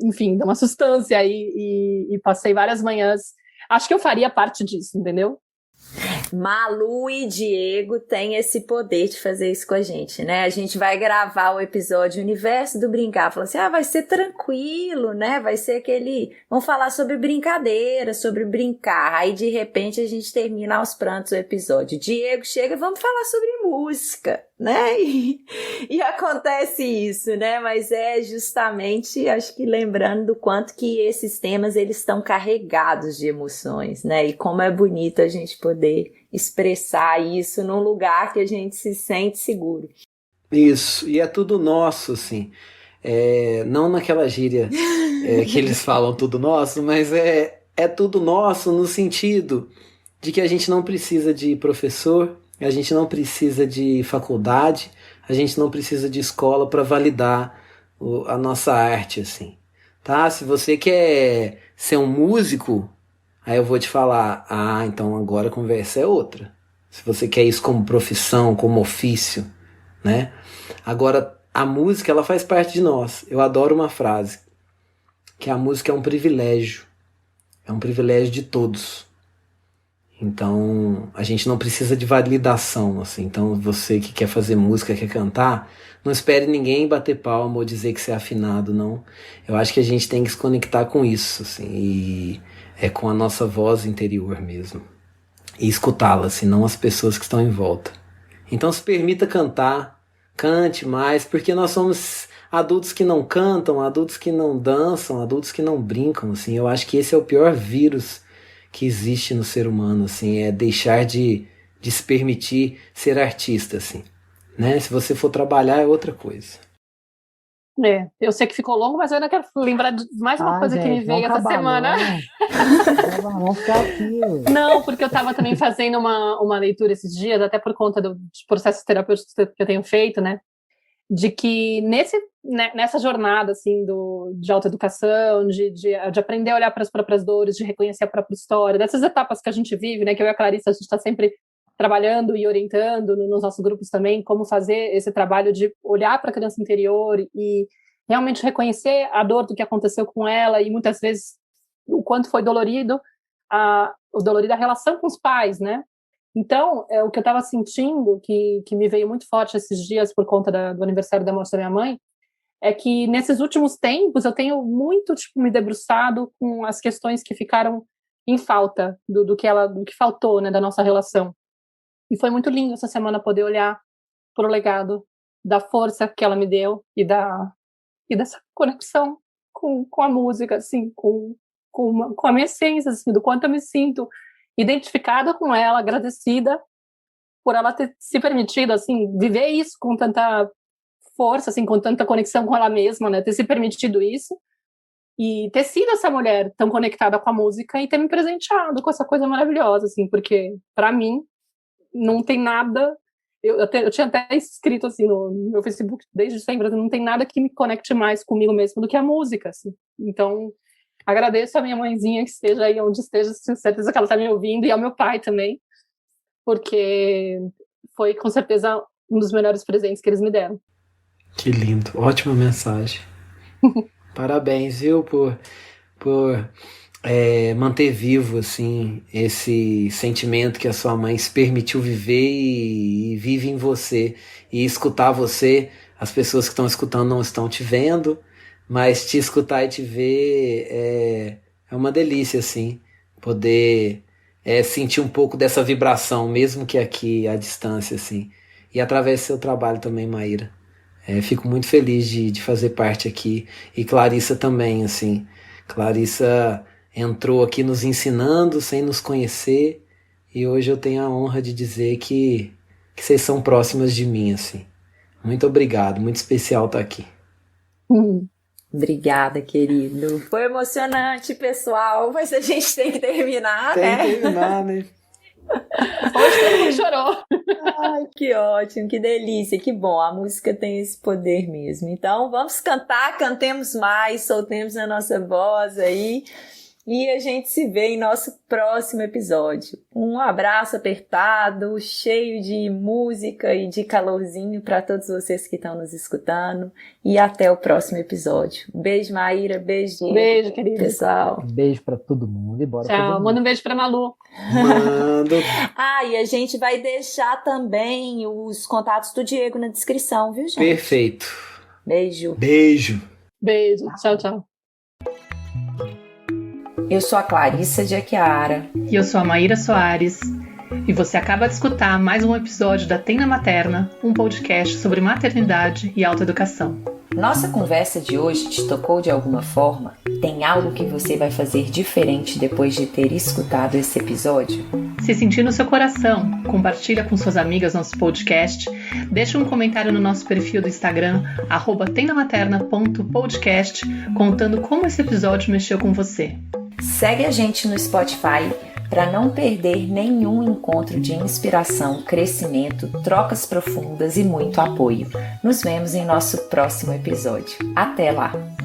enfim, dei uma sustância aí e passei várias manhãs. Acho que eu faria parte disso, entendeu? Malu e Diego têm esse poder de fazer isso com a gente, né? A gente vai gravar o episódio Universo do Brincar, falando assim, vai ser tranquilo, né? Vai ser vamos falar sobre brincadeira, sobre brincar. Aí, de repente, a gente termina aos prantos o episódio. Diego chega e vamos falar sobre música, né? E acontece isso, né? Mas é justamente, acho que lembrando do quanto que esses temas, eles estão carregados de emoções, né? E como é bonito a gente poder expressar isso num lugar que a gente se sente seguro. Isso, e é tudo nosso, assim. Não naquela gíria que eles falam tudo nosso, mas é tudo nosso no sentido de que a gente não precisa de professor, a gente não precisa de faculdade, a gente não precisa de escola para validar a nossa arte, assim. Tá? Se você quer ser um músico, aí eu vou te falar, então agora a conversa é outra. Se você quer isso como profissão, como ofício, né? Agora, a música, ela faz parte de nós. Eu adoro uma frase, que a música é um privilégio de todos. Então, a gente não precisa de validação, assim. Então, você que quer fazer música, quer cantar, não espere ninguém bater palma ou dizer que você é afinado, não. Eu acho que a gente tem que se conectar com isso, assim, e é com a nossa voz interior mesmo. E escutá-la, assim, não as pessoas que estão em volta. Então, se permita cantar, cante mais, porque nós somos adultos que não cantam, adultos que não dançam, adultos que não brincam, assim. Eu acho que esse é o pior vírus que existe no ser humano, assim, é deixar de se permitir ser artista, assim, né? Se você for trabalhar é outra coisa. Eu sei que ficou longo, mas eu ainda quero lembrar de mais uma coisa que me veio essa semana. Vamos ficar aqui. Não, porque eu estava também fazendo uma leitura esses dias, até por conta dos processos terapêuticos que eu tenho feito, né? De que nessa jornada assim, de autoeducação, de aprender a olhar para as próprias dores, de reconhecer a própria história, dessas etapas que a gente vive, né, que eu e a Clarissa, a gente está sempre trabalhando e orientando nos nossos grupos também, como fazer esse trabalho de olhar para a criança interior e realmente reconhecer a dor do que aconteceu com ela e muitas vezes o quanto foi dolorida a relação com os pais, né? Então, o que eu estava sentindo, que me veio muito forte esses dias por conta do aniversário da morte da minha mãe, é que nesses últimos tempos eu tenho muito me debruçado com as questões que ficaram em falta do que faltou, né, da nossa relação. E foi muito lindo essa semana poder olhar para o legado da força que ela me deu e dessa conexão com a música, assim, com a minha essência, assim, do quanto eu me sinto identificada com ela, agradecida por ela ter se permitido, assim, viver isso com tanta força, assim, com tanta conexão com ela mesma, né, ter se permitido isso e ter sido essa mulher tão conectada com a música e ter me presenteado com essa coisa maravilhosa, assim, porque para mim não tem nada, eu tinha até escrito assim no meu Facebook desde sempre, não tem nada que me conecte mais comigo mesmo do que a música, assim. Então agradeço a minha mãezinha que esteja aí onde esteja, tenho certeza que ela está me ouvindo, e ao meu pai também, porque foi com certeza um dos melhores presentes que eles me deram. Que lindo, ótima mensagem. Parabéns, viu, por manter vivo assim esse sentimento que a sua mãe se permitiu viver e vive em você, e escutar você. As pessoas que estão escutando não estão te vendo, mas te escutar e te ver é uma delícia, assim, poder sentir um pouco dessa vibração, mesmo que aqui à distância, assim, e através do seu trabalho também, Maíra. Fico muito feliz de fazer parte aqui, e Clarissa também, assim. Clarissa entrou aqui nos ensinando, sem nos conhecer, e hoje eu tenho a honra de dizer que vocês são próximas de mim, assim. Muito obrigado, muito especial estar aqui. Obrigada, querido. Foi emocionante, pessoal, mas a gente tem que terminar, né? Tem que terminar, né? Hoje todo mundo chorou. Ai, que ótimo, que delícia, que bom. A música tem esse poder mesmo. Então, vamos cantar, cantemos mais, soltemos a nossa voz aí. E a gente se vê em nosso próximo episódio. Um abraço apertado, cheio de música e de calorzinho para todos vocês que estão nos escutando. E até o próximo episódio. Beijo, Maíra. Beijo, Diego. Beijo, querido. Pessoal. Beijo pra todo mundo e bora. Tchau. Manda um beijo pra Malu. Mando. E a gente vai deixar também os contatos do Diego na descrição, viu, gente? Perfeito. Beijo. Beijo. Beijo. Tchau, tchau. Eu sou a Clarissa de Aquiara. E eu sou a Maíra Soares. E você acaba de escutar mais um episódio da Tenda Materna, um podcast sobre maternidade e autoeducação. Nossa conversa de hoje te tocou de alguma forma? Tem algo que você vai fazer diferente depois de ter escutado esse episódio? Se sentir no seu coração, compartilha com suas amigas nosso podcast, deixa um comentário no nosso perfil do Instagram, @tendamaterna.podcast, contando como esse episódio mexeu com você. Segue a gente no Spotify para não perder nenhum encontro de inspiração, crescimento, trocas profundas e muito apoio. Nos vemos em nosso próximo episódio. Até lá!